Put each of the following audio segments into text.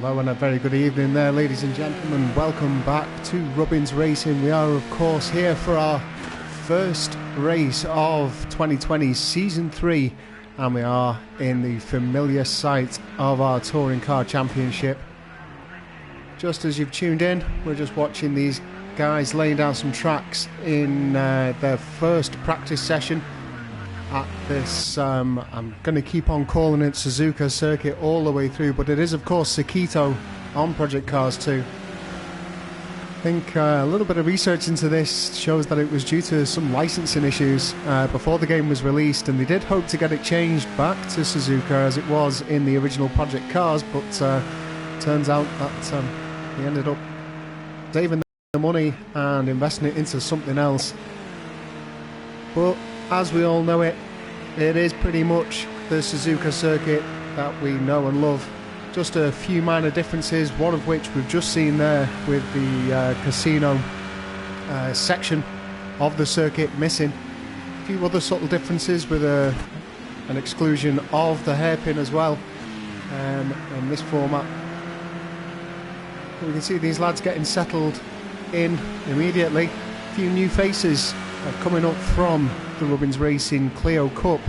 Hello and a very good evening there, ladies and gentlemen. Welcome back to Rubbins Racing. We are, of course, here for our first race of 2020 Season 3, and we are in the familiar site of our Touring Car Championship. Just as you've tuned in, we're just watching these guys laying down some tracks in their first practice session at this, I'm going to keep on calling it Suzuka circuit all the way through, but it is of course Sakitto on Project Cars 2. I think a little bit of research into this shows that it was due to some licensing issues before the game was released, and they did hope to get it changed back to Suzuka as it was in the original Project Cars, but turns out that they ended up saving the money and investing it into something else. But as we all know it, it is pretty much the Suzuka circuit that we know and love. Just a few minor differences, one of which we've just seen there with the casino section of the circuit missing. A few other subtle differences with an exclusion of the hairpin as well in this format. We can see these lads getting settled in immediately. A few new faces coming up from the Rubbins Racing Clio Cup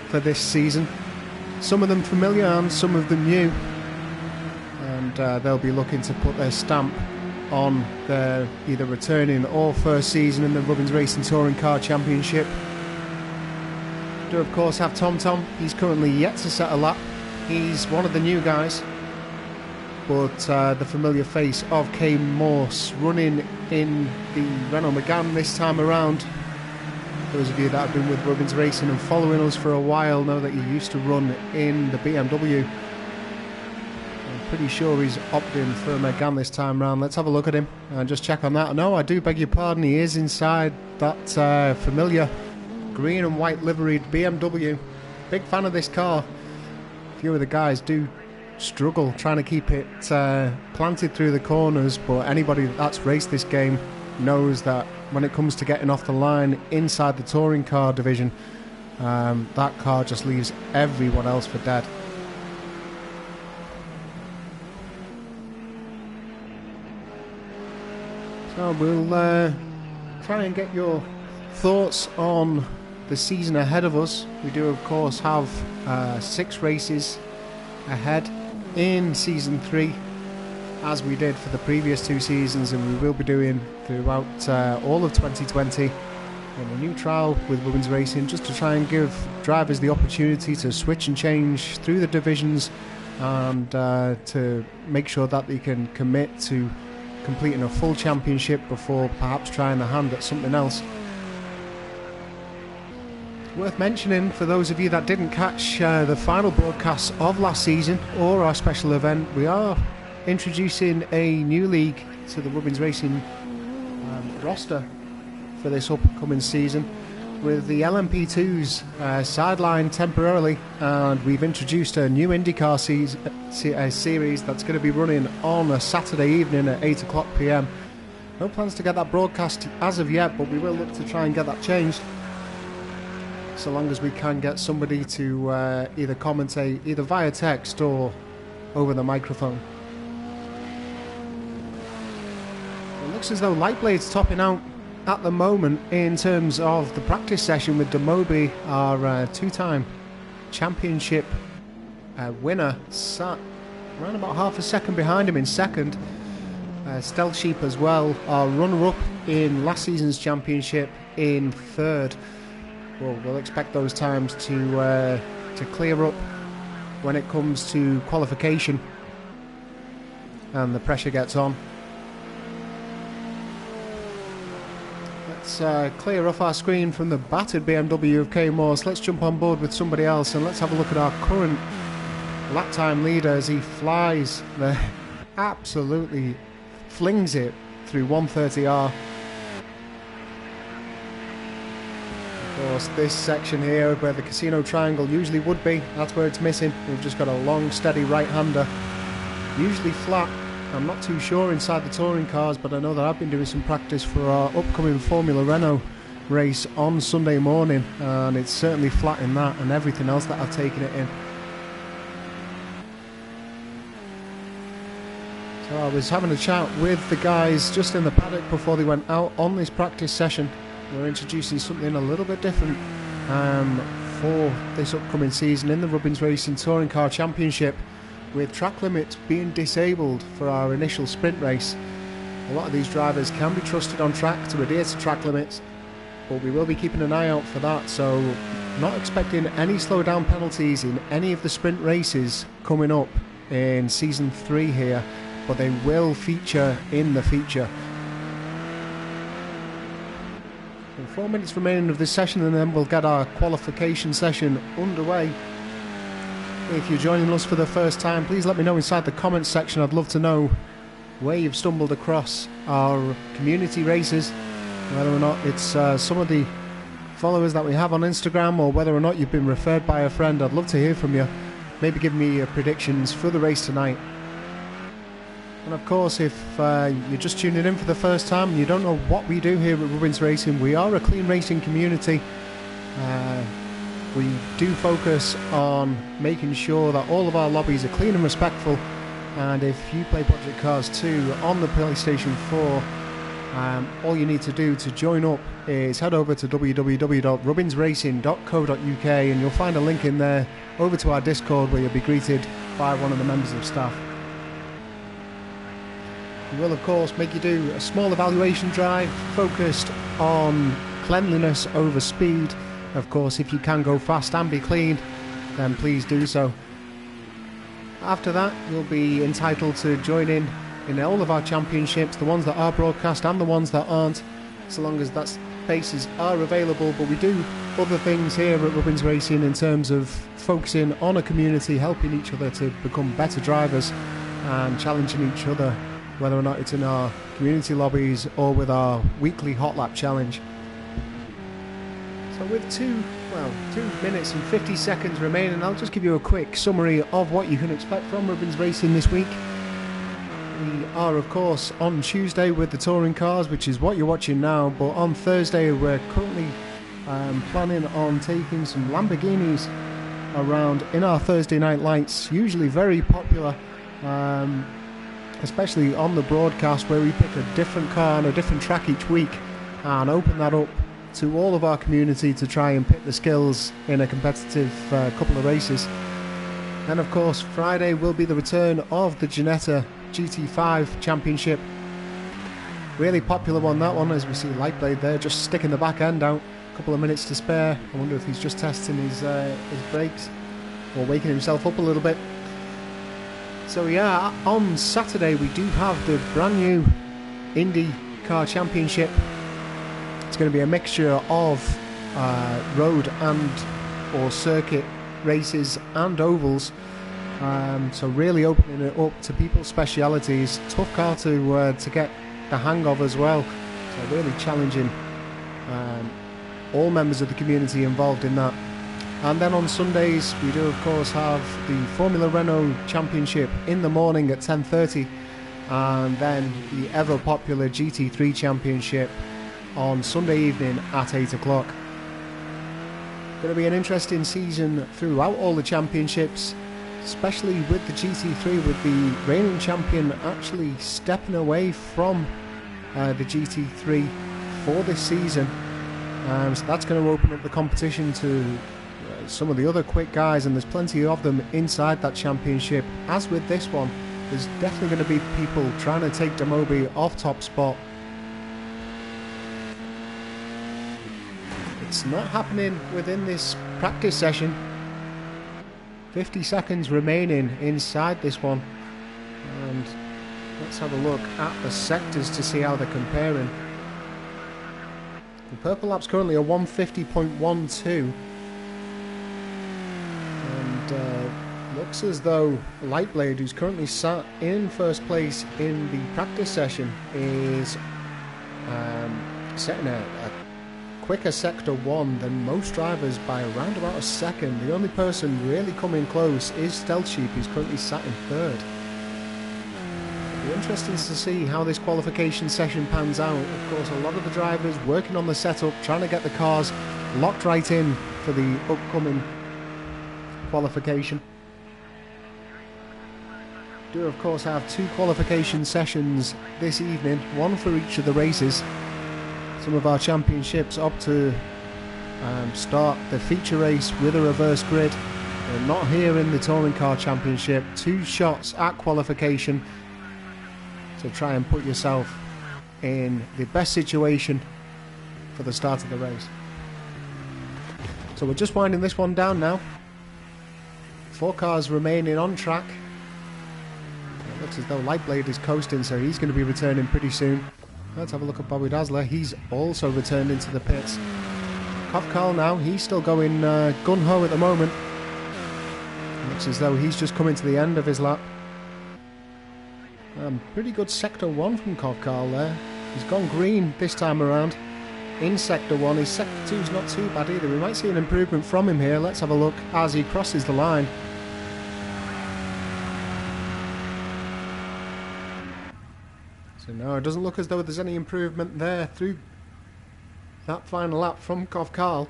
for this season. Some of them familiar and some of them new, and they'll be looking to put their stamp on their either returning or first season in the Rubbins Racing Touring Car Championship. We do of course have Tom Tom. He's currently yet to set a lap. He's one of the new guys, but the familiar face of Kane Morse running in the Renault Megane this time around. Those of you that have been with Rubbins Racing and following us for a while know that he used to run in the BMW. I'm pretty sure he's opting for a Megane this time round. Let's have a look at him and just check on that. No, I do beg your pardon, he is inside that familiar green and white liveried BMW. Big fan of this car. A few of the guys do struggle trying to keep it planted through the corners, but anybody that's raced this game knows that when it comes to getting off the line inside the touring car division, that car just leaves everyone else for dead. So we'll try and get your thoughts on the season ahead of us. We do of course have 6 races ahead in Season 3, as we did for the previous 2 seasons, and we will be doing throughout all of 2020 in a new trial with Rubbins Racing, just to try and give drivers the opportunity to switch and change through the divisions, and to make sure that they can commit to completing a full championship before perhaps trying a hand at something else. Worth mentioning, for those of you that didn't catch the final broadcast of last season or our special event, we are introducing a new league to the Rubbins Racing roster for this upcoming season, with the LMP2s sidelined temporarily, and we've introduced a new IndyCar series that's going to be running on a Saturday evening at 8 o'clock PM. No plans to get that broadcast as of yet, but we will look to try and get that changed, so long as we can get somebody to either commentate either via text or over the microphone. It looks as though Lightblade's topping out at the moment in terms of the practice session, with Demobi, our two-time championship winner, sat around about half a second behind him in second. Stealth Sheep as well, our runner-up in last season's championship, in third. Well, we'll expect those times to clear up when it comes to qualification and the pressure gets on. Let's clear off our screen from the battered BMW of K Morse. Let's jump on board with somebody else, and let's have a look at our current lap time leader as he flies there. Absolutely flings it through 130R. Of course, this section here where the casino triangle usually would be, that's where it's missing. We've just got a long steady right-hander, usually flat. I'm not too sure inside the touring cars, but I know that I've been doing some practice for our upcoming Formula Renault race on Sunday morning, and it's certainly flat in that and everything else that I've taken it in. So I was having a chat with the guys just in the paddock before they went out on this practice session. We're introducing something a little bit different for this upcoming season in the Robbins Racing Touring Car Championship, with track limits being disabled for our initial sprint race. A lot of these drivers can be trusted on track to adhere to track limits, but we will be keeping an eye out for that, so not expecting any slowdown penalties in any of the sprint races coming up in Season 3 here, but they will feature in the feature. So 4 minutes remaining of this session, and then we'll get our qualification session underway. If you're joining us for the first time, please let me know inside the comments section. I'd love to know where you've stumbled across our community races, whether or not it's some of the followers that we have on Instagram, or whether or not you've been referred by a friend. I'd love to hear from you. Maybe give me your predictions for the race tonight. And of course, if you're just tuning in for the first time and you don't know what we do here at Robbins Racing, we are a clean racing community. We do focus on making sure that all of our lobbies are clean and respectful. And if you play Project Cars 2 on the PlayStation 4, all you need to do to join up is head over to www.robbinsracing.co.uk, and you'll find a link in there over to our Discord, where you'll be greeted by one of the members of staff. We will of course make you do a small evaluation drive focused on cleanliness over speed. Of course, if you can go fast and be clean, then please do so. After that, you'll be entitled to join in all of our championships, the ones that are broadcast and the ones that aren't, so long as that spaces are available. But we do other things here at Robbins Racing in terms of focusing on a community, helping each other to become better drivers and challenging each other, whether or not it's in our community lobbies or with our weekly hot lap challenge. So with 2 minutes and 50 seconds remaining, I'll just give you a quick summary of what you can expect from Robbins Racing this week. We are of course on Tuesday with the touring cars, which is what you're watching now, but on Thursday we're currently planning on taking some Lamborghinis around in our Thursday night lights, usually very popular, especially on the broadcast, where we pick a different car on a different track each week and open that up to all of our community to try and pit the skills in a competitive couple of races. Then of course Friday will be the return of the Ginetta GT5 Championship. Really popular one, that one, as we see Lightblade there just sticking the back end out. A couple of minutes to spare. I wonder if he's just testing his brakes or waking himself up a little bit. So yeah, on Saturday we do have the brand new Indy Car Championship. It's going to be a mixture of road and or circuit races and ovals. So really opening it up to people's specialities. Tough car to get the hang of as well. So really challenging all members of the community involved in that. And then on Sundays we do of course have the Formula Renault Championship in the morning at 10:30, and then the ever popular GT3 Championship on Sunday evening at 8 o'clock. Going to be an interesting season throughout all the championships, especially with the GT3, with the reigning champion actually stepping away from the GT3 for this season. So that's going to open up the competition to some of the other quick guys, and there's plenty of them inside that championship. As with this one, there's definitely going to be people trying to take Demobi off top spot. It's not happening within this practice session. 50 seconds remaining inside this one, and let's have a look at the sectors to see how they're comparing. The purple lap's currently a 150.12, and looks as though Lightblade, who's currently sat in first place in the practice session, is setting a quicker sector 1 than most drivers by around about a second. The only person really coming close is Stealth Sheep, who's currently sat in third. It'll be interesting to see how this qualification session pans out. Of course, a lot of the drivers working on the setup, trying to get the cars locked right in for the upcoming qualification. do of course have 2 qualification sessions this evening, one for each of the races. Some of our championships opt to start the feature race with a reverse grid. They're not here in the Touring Car Championship. 2 shots at qualification to try and put yourself in the best situation for the start of the race. So we're just winding this one down now. 4 cars remaining on track. It looks as though Lightblade is coasting, so he's going to be returning pretty soon. Let's have a look at Bobby Dazzler. He's also returned into the pits. Kofkal now, he's still going gun-ho at the moment. It looks as though he's just coming to the end of his lap. Pretty good Sector 1 from Kofkal there. He's gone green this time around in Sector 1. His Sector 2's not too bad either. We might see an improvement from him here. Let's have a look as he crosses the line. So no, it doesn't look as though there's any improvement there through that final lap from Kofkal.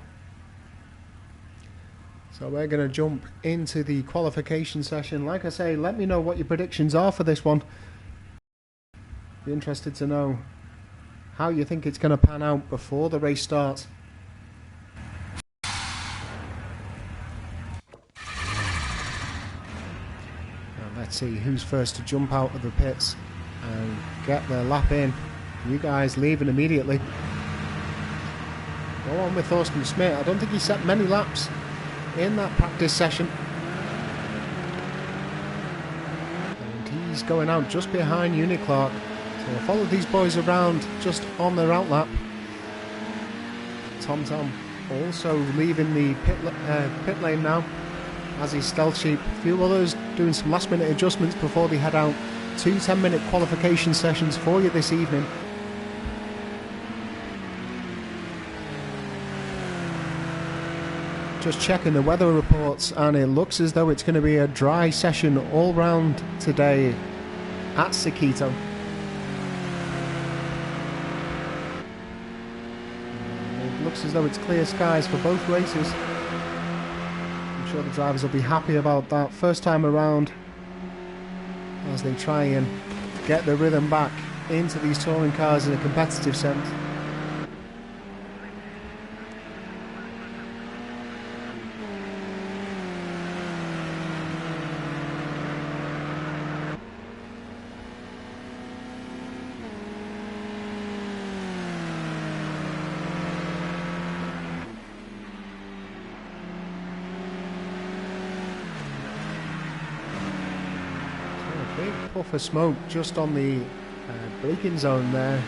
So we're going to jump into the qualification session. Like I say, let me know what your predictions are for this one. Be interested to know how you think it's going to pan out before the race starts. Now let's see who's first to jump out of the pits and get their lap in. You guys leaving immediately. Go on with Thorsten Schmidt. I don't think he set many laps in that practice session. And he's going out just behind Uniclark. So we'll follow these boys around just on their out lap. Tom also leaving the pit lane now as he's Stealth Sheep. A few others doing some last minute adjustments before they head out. 2 10-minute qualification sessions for you this evening. Just checking the weather reports, and it looks as though it's going to be a dry session all round today at Sakitto. It looks as though it's clear skies for both races. I'm sure the drivers will be happy about that first time around as they try and get the rhythm back into these touring cars in a competitive sense. Big puff of smoke just on the braking zone there.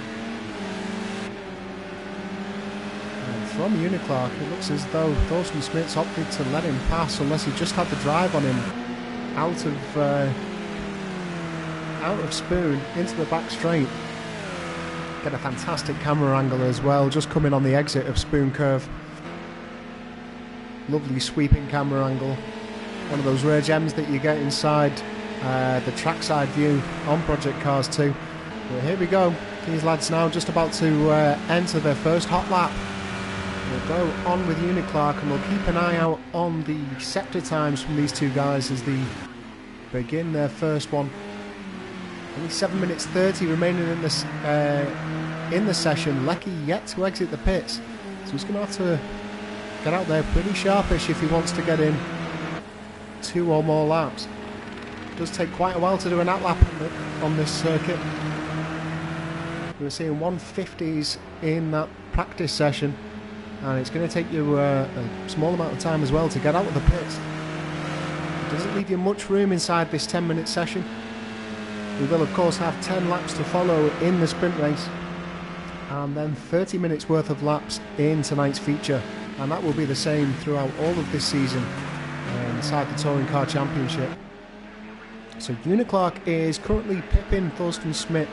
And from Uniclark, it looks as though Thorsten Schmidt's opted to let him pass, unless he just had the drive on him out of Spoon into the back straight. Get a fantastic camera angle as well, just coming on the exit of Spoon Curve. Lovely sweeping camera angle. One of those rare gems that you get inside the trackside view on Project Cars 2. But here we go. These lads now just about to enter their first hot lap. We'll go on with Uniclark, and we'll keep an eye out on the sector times from these 2 guys as they begin their first one. Only 7 minutes 30 remaining in the session. Lecky yet to exit the pits, so he's going to have to get out there pretty sharpish if he wants to get in 2 or more laps. It does take quite a while to do an out lap on this circuit. We were seeing 150s in that practice session, and it's going to take you a small amount of time as well to get out of the pits. It doesn't leave you much room inside this 10-minute session. We will of course have 10 laps to follow in the sprint race, and then 30 minutes worth of laps in tonight's feature, and that will be the same throughout all of this season inside the Touring Car Championship. So Uniclark is currently pipping Thorsten Schmidt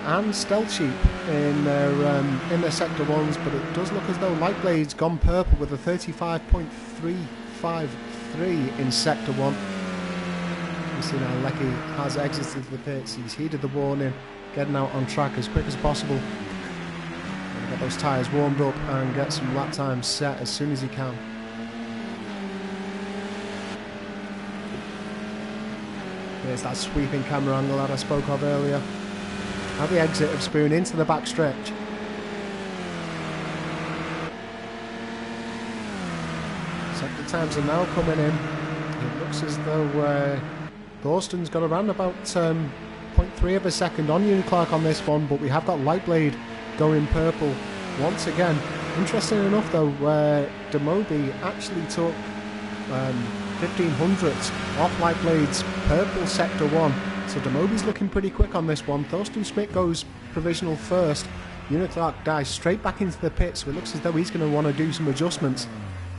and Stealth Sheep in their sector 1s, but it does look as though Lightblade's gone purple with a 35.353 in sector 1. You see now Lecky has exited the pits. He's heeded the warning, getting out on track as quick as possible. Get those tyres warmed up and get some lap times set as soon as he can. There's that sweeping camera angle that I spoke of earlier. At the exit of Spoon into the back stretch. Sector times are now coming in. It looks as though Thorsten's got around about 0.3 of a second on Uniclark on this one, but we have got Lightblade going purple once again. Interesting enough though, Demobi actually took 1500 off Lightblade's purple sector 1. So Demobi's looking pretty quick on this one. Thorsten Schmidt goes provisional first. Uniclark dives straight back into the pit, so it looks as though he's going to want to do some adjustments.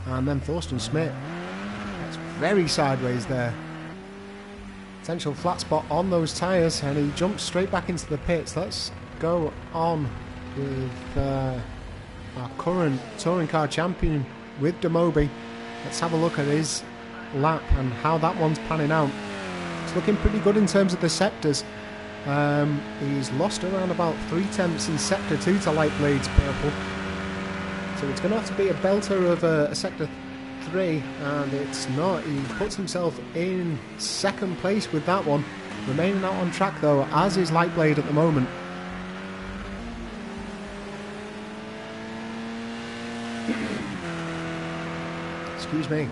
And then Thorsten Schmidt gets very sideways there. Potential flat spot on those tyres, and he jumps straight back into the pits. Let's go on with our current touring car champion with Demobi. Let's have a look at his lap and how that one's panning out. It's looking pretty good in terms of the sectors. He's lost around about 3/10 in sector 2 to Lightblade's purple. So it's going to have to be a belter of a sector 3, and it's not. He puts himself in second place with that one. Remaining out on track though, as is Lightblade at the moment. Excuse me.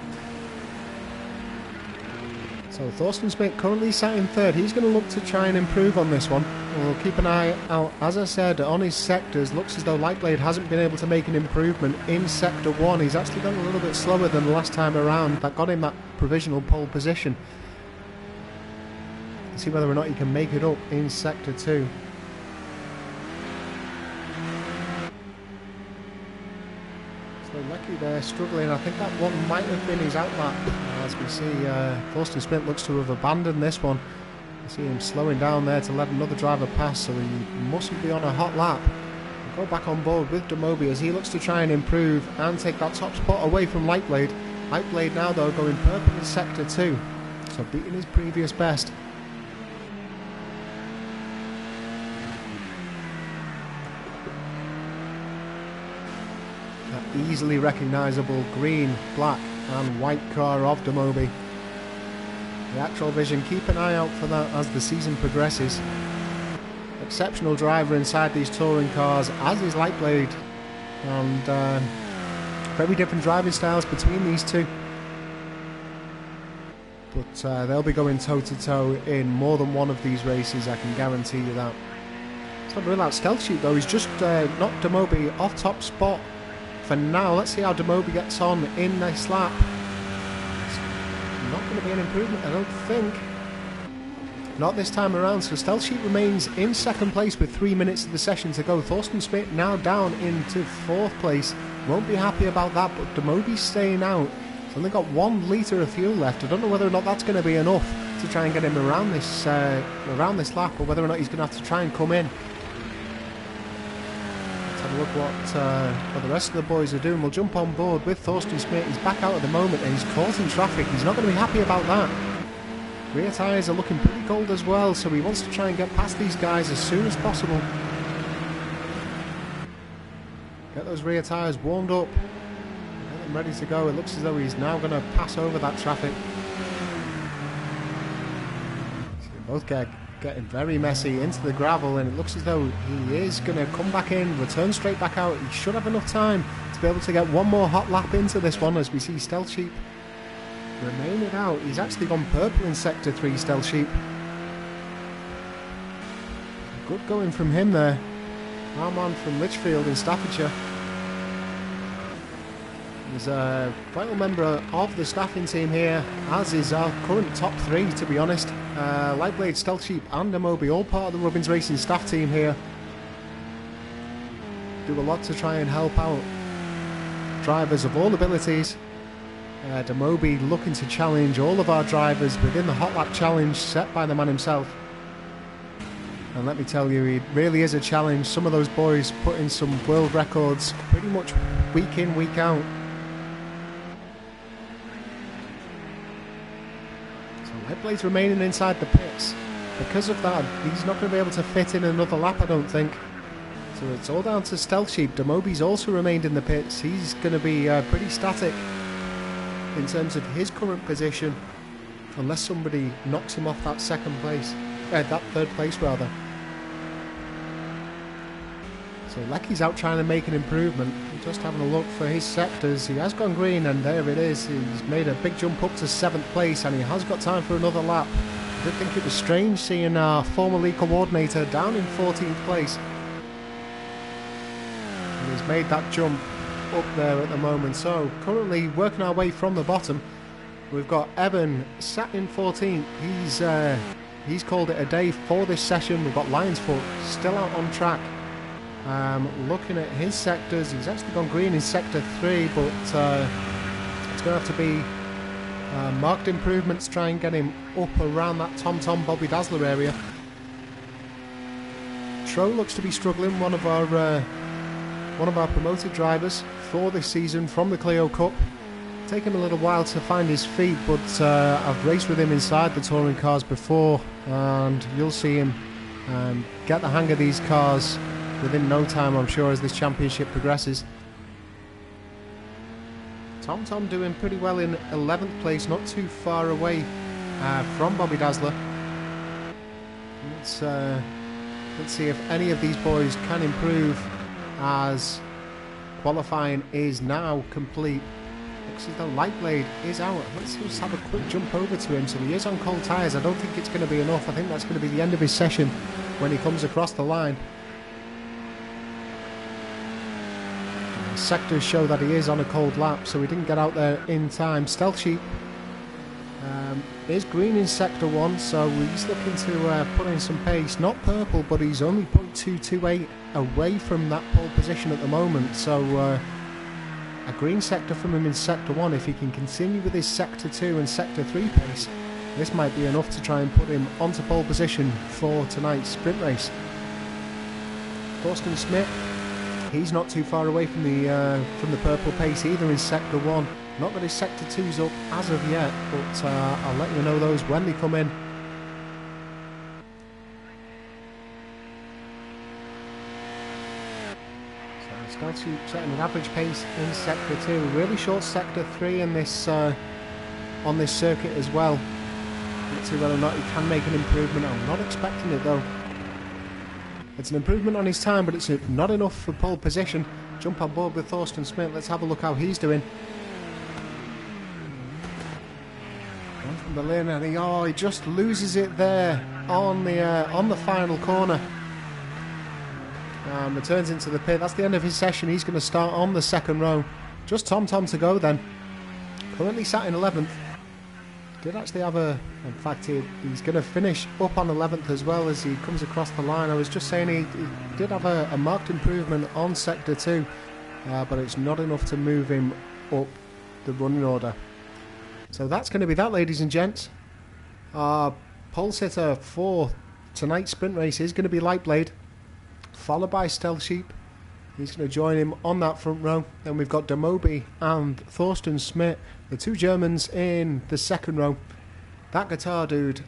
So Thorsten Schmidt currently sat in third. He's going to look to try and improve on this one. We'll keep an eye out, as I said, on his sectors. Looks as though Lightblade hasn't been able to make an improvement in sector 1. He's actually gone a little bit slower than the last time around. That got him that provisional pole position. Let's see whether or not he can make it up in sector 2. Lecky there struggling. I think that one might have been his outlap. As we see, Thorsten Schmidt looks to have abandoned this one. I see him slowing down there to let another driver pass, so he mustn't be on a hot lap. We'll go back on board with Demobi as he looks to try and improve and take that top spot away from Lightblade. Lightblade now though going purple in sector 2, so beating his previous best. Easily recognisable green, black and white car of Demobi. The actual vision, keep an eye out for that as the season progresses. Exceptional driver inside these touring cars, as is Lightblade, and very different driving styles between these two. But they'll be going toe to toe in more than one of these races, I can guarantee you that. It's not a real out stealth sheet though, he's just knocked Demobi off top spot. For now, let's see how Demobi gets on in this lap. It's not going to be an improvement, I don't think. Not this time around, so Stealth Sheet remains in second place with 3 minutes of the session to go. Thorsten Schmidt now down into fourth place. Won't be happy about that, but Demobi's staying out. He's only got 1 litre of fuel left. I don't know whether or not that's going to be enough to try and get him around this lap, or whether or not he's going to have to try and come in. Look what the rest of the boys are doing. We'll jump on board with Thorsten Schmidt. He's back out at the moment and he's caught in traffic. He's not going to be happy about that. Rear tyres are looking pretty cold as well, so he wants to try and get past these guys as soon as possible. Get those rear tyres warmed up. Get them ready to go. It looks as though he's now going to pass over that traffic. So both getting very messy into the gravel, and it looks as though he is going to come back in, return straight back out. He should have enough time to be able to get one more hot lap into this one, as we see Stealth Sheep remaining out. He's actually gone purple in sector 3, Stealth Sheep. Good going from him there. Our man from Lichfield in Staffordshire. He's a vital member of the staffing team here, as is our current top 3, to be honest. Lightblade, Stealth Sheep and Demobi, all part of the Robbins Racing staff team here. Do a lot to try and help out drivers of all abilities. Demobi looking to challenge all of our drivers within the Hot Lap Challenge set by the man himself. And let me tell you, it really is a challenge. Some of those boys put in some world records pretty much week in, week out. Lightblade's remaining inside the pits. Because of that, he's not going to be able to fit in another lap, I don't think. So it's all down to Stealth Sheep. Demobi's also remained in the pits. He's going to be pretty static in terms of his current position. unless somebody knocks him off that that third place rather. So Lecky's out trying to make an improvement. Just having a look for his sectors. He has gone green, and there it is. He's made a big jump up to 7th place, and he has got time for another lap. I did think it was strange seeing our former league coordinator down in 14th place. And he's made that jump up there at the moment. So currently working our way from the bottom. We've got Evan sat in 14th. He's called it a day for this session. We've got Lionsfoot still out on track. Looking at his sectors, he's actually gone green in sector 3, but it's going to have to be marked improvements to try and get him up around that Tom Bobby Dazzler area. Tro looks to be struggling, one of our promoted drivers for this season from the Clio Cup. Taken him a little while to find his feet, but I've raced with him inside the touring cars before, and you'll see him get the hang of these cars within no time, I'm sure, as this championship progresses. Tom doing pretty well in 11th place, not too far away from Bobby Dazzler. Let's see if any of these boys can improve as qualifying is now complete. Looks as though Lightblade is out. Let's just have a quick jump over to him. So he is on cold tyres. I don't think it's going to be enough. I think that's going to be the end of his session when he comes across the line. Sectors show that he is on a cold lap, so he didn't get out there in time. Stealth Sheep is green in sector 1, so he's looking to put in some pace. Not purple, but he's only 0.228 away from that pole position at the moment. So a green sector from him in sector 1. If he can continue with his sector 2 and sector 3 pace, this might be enough to try and put him onto pole position for tonight's sprint race. Thorsten Smith, he's not too far away from the purple pace either in sector 1. Not that his sector 2's up as of yet, but I'll let you know those when they come in. So Stealth Sheep setting an average pace in sector 2. Really short sector 3 in this on this circuit as well. Let's see whether or not he can make an improvement. I'm not expecting it though. It's an improvement on his time, but it's not enough for pole position. Jump on board with Thorsten Smith. Let's have a look how he's doing. On from Berlin, and he just loses it there on the final corner. Returns into the pit. That's the end of his session. He's going to start on the second row. Just Tom to go then. Currently sat in 11th. Did actually have in fact he's going to finish up on 11th as well as he comes across the line. I was just saying he did have a marked improvement on sector 2, but it's not enough to move him up the running order. So that's going to be that, ladies and gents. Our pole sitter for tonight's sprint race is going to be Lightblade, followed by Stealth Sheep. He's going to join him on that front row. Then we've got Demobi and Thorsten Smith, the two Germans, in the second row. That guitar dude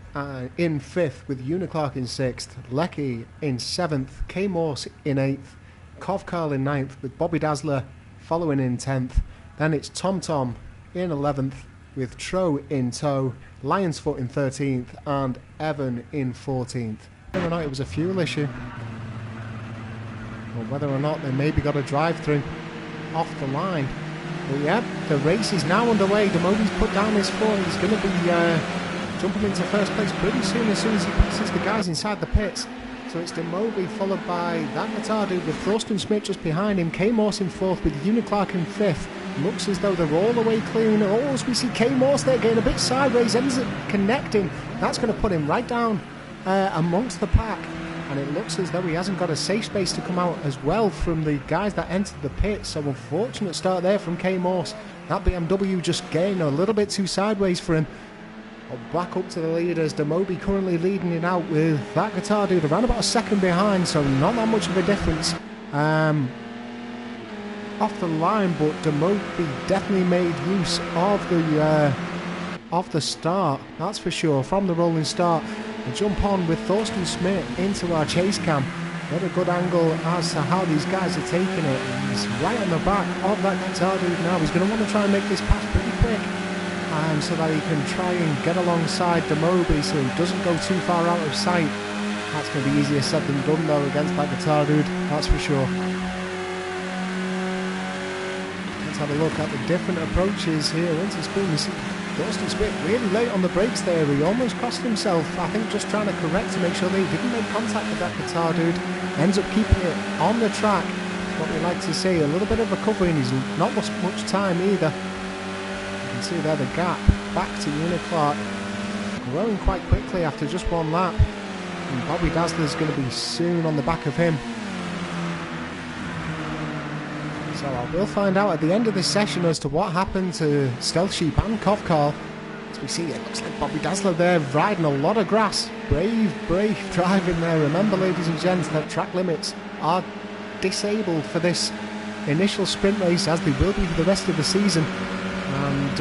in 5th with Uniclark in 6th, Lecky in 7th, K Morse in 8th, Kov Karl in 9th with Bobby Dazzler following in 10th. Then it's Tom in 11th with Tro in tow, Lionsfoot in 13th and Evan in 14th. Whether or not it was a fuel issue, or whether or not they maybe got a drive-through off the line. But yeah, the race is now underway. Demobi's put down his foot. He's going to be jumping into first place pretty soon as he passes the guys inside the pits. So it's Demobi followed by that guitar dude with Thorsten Smith just behind him. K Morse in 4th with Uniclark in 5th. Looks as though they're all the way clean. Oh, as we see K Morse there getting a bit sideways, ends up connecting. That's going to put him right down amongst the pack. And it looks as though he hasn't got a safe space to come out as well from the guys that entered the pit. So unfortunate start there from K Morse. That BMW just getting a little bit too sideways for him. Back up to the leaders. Demobi currently leading it out with that guitar dude around about a second behind, so not that much of a difference off the line, but Demobi definitely made use of the start, that's for sure, from the rolling start. A jump on with Thorsten Smith into our chase cam. What a good angle as to how these guys are taking it. He's right on the back of that guitar dude now. He's going to want to try and make this pass pretty quick. so that he can try and get alongside Demobi so he doesn't go too far out of sight. That's going to be easier said than done though against that guitar dude, that's for sure. Let's have a look at the different approaches here into Spoon. You see Thorsten Smith really late on the brakes there. He almost cost himself, I think, just trying to correct to make sure that he didn't make contact with that guitar dude. Ends up keeping it on the track. What we like to see, a little bit of recovery, and he's not lost much time either. You can see there the gap back to Uniclark, growing quite quickly after just one lap. And Bobby Dazzler's going to be soon on the back of him. So we'll find out at the end of this session as to what happened to Stealth Sheep and Kovkarl. As we see, it looks like Bobby Dazzler there riding a lot of grass. Brave driving there. Remember, ladies and gents, that track limits are disabled for this initial sprint race, as they will be for the rest of the season. And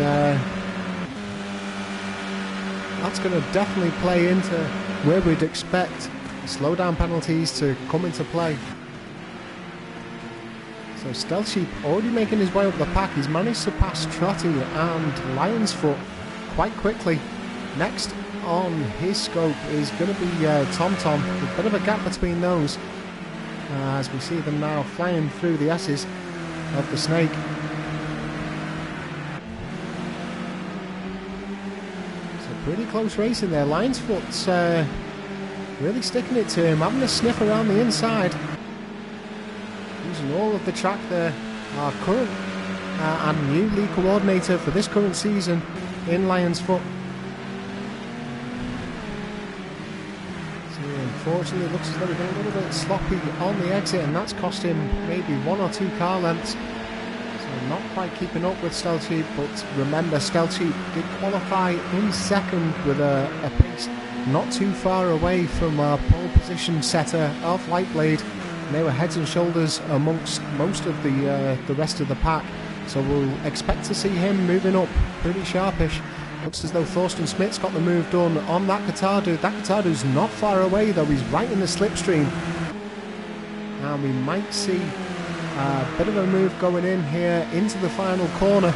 that's going to definitely play into where we'd expect slowdown penalties to come into play. So Stealth Sheep already making his way up the pack. He's managed to pass Trotty and Lion's Foot quite quickly. Next on his scope is going to be TomTom. A bit of a gap between those as we see them now flying through the S's of the Snake. So pretty close racing there. Lion's Foot's really sticking it to him, having a sniff around the inside. Using all of the track there. Our current and new lead coordinator for this current season in Lion's Foot. So unfortunately it looks as though we've been a little bit sloppy on the exit, and that's cost him maybe 1 or 2 car lengths. So not quite keeping up with Stealth Sheep, but remember, Stealth Sheep did qualify in second with a pace not too far away from our pole position setter of Lightblade. They were heads and shoulders amongst most of the rest of the pack, so we'll expect to see him moving up pretty sharpish. Looks as though Thorsten Smith's got the move done on that guitar dude. That guitar dude's not far away though, he's right in the slipstream. And we might see a bit of a move going in here into the final corner.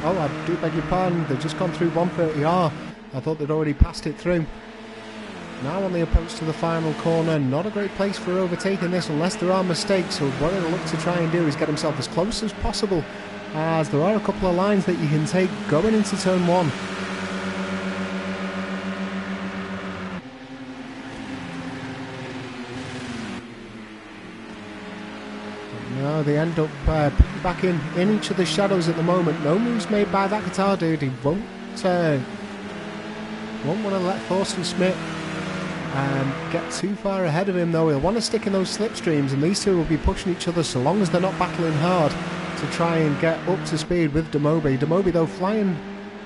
Oh, I do beg your pardon, they've just gone through 130R. I thought they'd already passed it through. Now on the approach to the final corner, not a great place for overtaking this unless there are mistakes. So what he'll look to try and do is get himself as close as possible, as there are a couple of lines that you can take going into turn 1. Now they end up back in each other's shadows at the moment. No moves made by that guitar dude. He won't want to let Thorsten Smith get too far ahead of him though. He'll want to stick in those slipstreams, and these two will be pushing each other so long as they're not battling hard to try and get up to speed with Demobi. Demobi though flying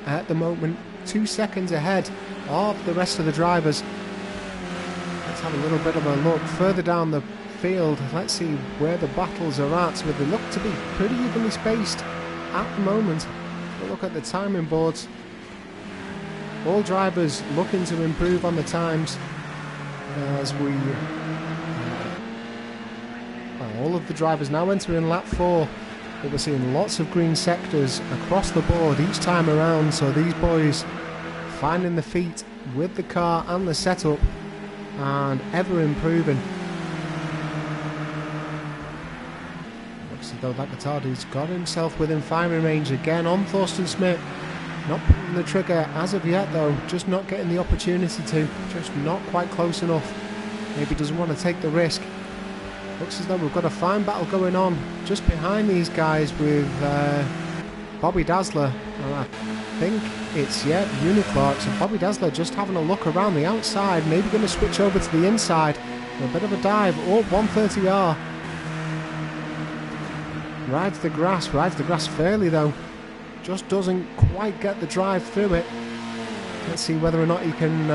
at the moment 2 seconds ahead of the rest of the drivers. Let's have a little bit of a look further down the field. Let's see where the battles are at. So they look to be pretty evenly spaced at the moment. We'll look at the timing boards. All drivers looking to improve on the times as we all of the drivers now entering lap 4, but we're seeing lots of green sectors across the board each time around, so these boys finding the feet with the car and the setup and ever improving. Looks as though that guitar dude's got himself within firing range again on Thorsten Smith. Not pulling the trigger as of yet though, just not getting the opportunity to, just not quite close enough. Maybe doesn't want to take the risk. Looks as though we've got a fine battle going on just behind these guys with Bobby Dazzler. And I think it's, Uniclark. So Bobby Dazzler just having a look around the outside, maybe going to switch over to the inside. A bit of a dive, 130R. Rides the grass fairly though. Just doesn't quite get the drive through it. Let's see whether or not he can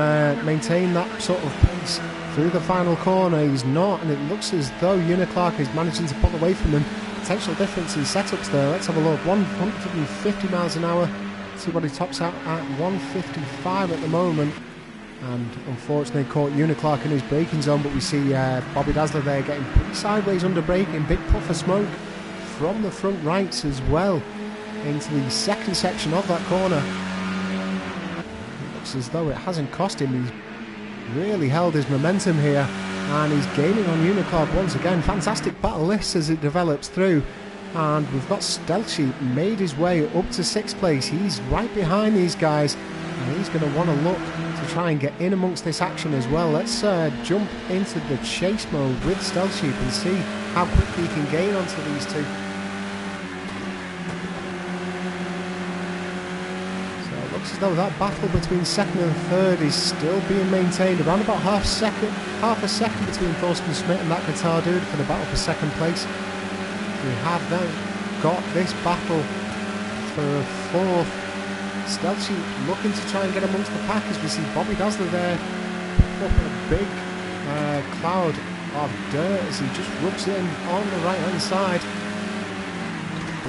maintain that sort of pace through the final corner. He's not, and it looks as though Uniclark is managing to pull away from him. Potential difference in setups there. Let's have a look. 150 miles an hour. See what he tops out at 155 at the moment. And unfortunately caught Uniclark in his braking zone, but we see Bobby Dazzler there getting pretty sideways under braking. Big puff of smoke from the front rights as well. into the second section of that corner. It looks as though it hasn't cost him. He's really held his momentum here, and he's gaining on Uniclog once again. Fantastic battle this as it develops through, and we've got Stealth Sheep made his way up to 6th place. He's right behind these guys, and he's going to want to look to try and get in amongst this action as well. Let's jump into the chase mode with Stealth Sheep and see how quickly he can gain onto these two. So it looks as though that battle between 2nd and 3rd is still being maintained. Around about half a second between Thorsten Schmidt and that guitar dude for the battle for 2nd place. We have then got this battle for 4th. Stealth Sheep looking to try and get amongst the pack as we see Bobby Dazzler there pick up a big cloud of dirt as he just rubs in on the right hand side.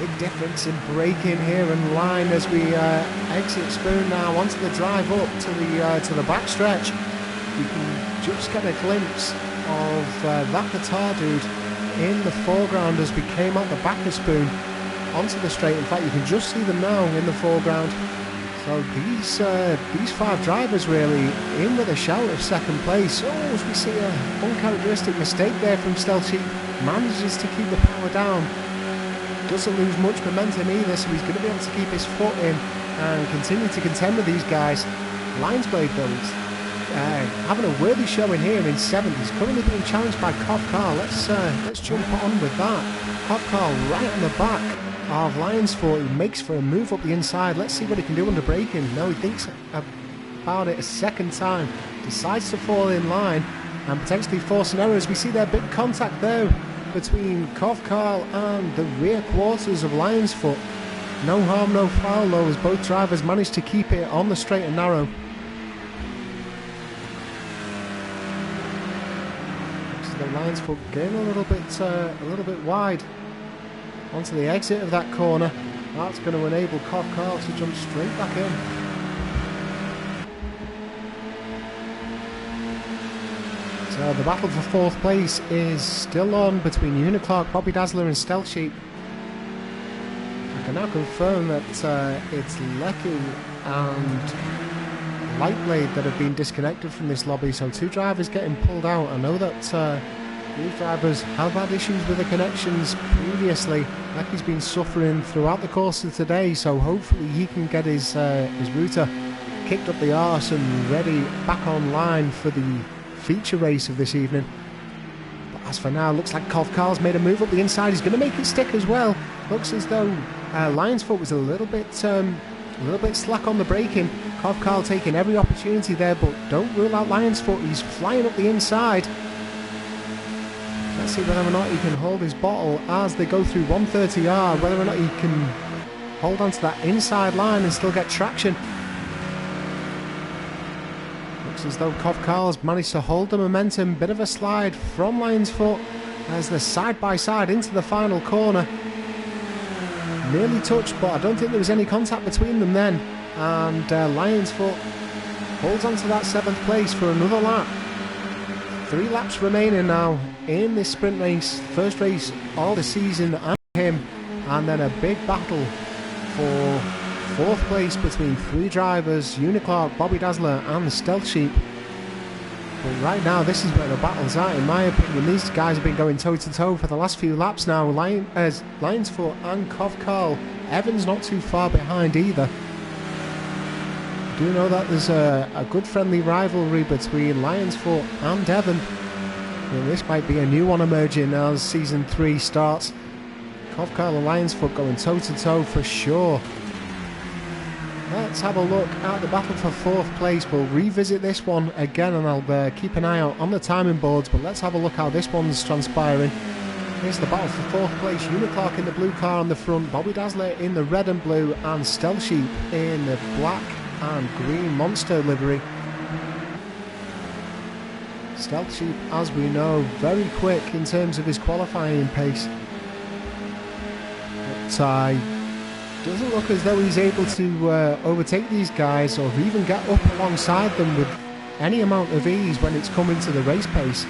Big difference in braking here and line as we exit Spoon now onto the drive up to the back stretch. You can just get a glimpse of that guitar dude in the foreground as we came out the back of Spoon onto the straight. In fact, you can just see them now in the foreground. So these 5 drivers really in with a shout of 2nd place. Oh, as we see an uncharacteristic mistake there from Stealth Sheep. Manages to keep the power down. Doesn't lose much momentum either, so he's going to be able to keep his foot in and continue to contend with these guys. Lionsblade though is having a worthy showing here in 7th. He's currently being challenged by Cov Carl. Let's jump on with that. Cov Carl right on the back of Lionsfoot. He makes for a move up the inside. Let's see what he can do under braking. No, he thinks about it a second time. Decides to fall in line and potentially force an error as we see their big contact there between Cov Carl and the rear quarters of Lionsfoot. No harm, no foul though, as both drivers managed to keep it on the straight and narrow. So the Lionsfoot getting a little bit wide onto the exit of that corner. That's going to enable Cov Carl to jump straight back in. So the battle for 4th place is still on between Uniclark, Bobby Dazzler and Stealth Sheep. I can now confirm that it's Lecky and Lightblade that have been disconnected from this lobby, so 2 drivers getting pulled out. I know that these drivers have had issues with the connections previously. Lecky's been suffering throughout the course of today, so hopefully he can get his router kicked up the arse and ready back online for the feature race of this evening. But as for now, looks like Cov Carl's made a move up the inside. He's going to make it stick as well. Looks as though Lionsfoot was a little bit slack on the braking. Cov Carl taking every opportunity there, but don't rule out Lionsfoot. He's flying up the inside. Let's see whether or not he can hold his bottle as they go through 130R, whether or not he can hold onto that inside line and still get traction. Looks as though Cov Carl's managed to hold the momentum. Bit of a slide from Lionsfoot as they're side by side into the final corner. Nearly touched, but I don't think there was any contact between them then. And Lionsfoot holds on to that 7th place for another lap. 3 laps remaining now in this sprint race. First race of the season and him. And then a big battle for 4th place between 3 drivers, Uniclark, Bobby Dazzler and Stealth Sheep. But right now this is where the battle's at, in my opinion. These guys have been going toe to toe for the last few laps now. Lionsfoot and Cov Carl. Evan's not too far behind either. I do know that there's a good friendly rivalry between Lionsfoot and Evan. And this might be a new one emerging as Season 3 starts. Cov Carl and Lionsfoot going toe to toe for sure. Let's have a look at the battle for 4th place. We'll revisit this one again and I'll keep an eye out on the timing boards, but let's have a look how this one's transpiring. Here's the battle for 4th place. Uniclark in the blue car on the front, Bobby Dazzler in the red and blue, and Stealth Sheep in the black and green monster livery. Stealth Sheep, as we know, very quick in terms of his qualifying pace. But doesn't look as though he's able to overtake these guys or even get up alongside them with any amount of ease when it's coming to the race pace.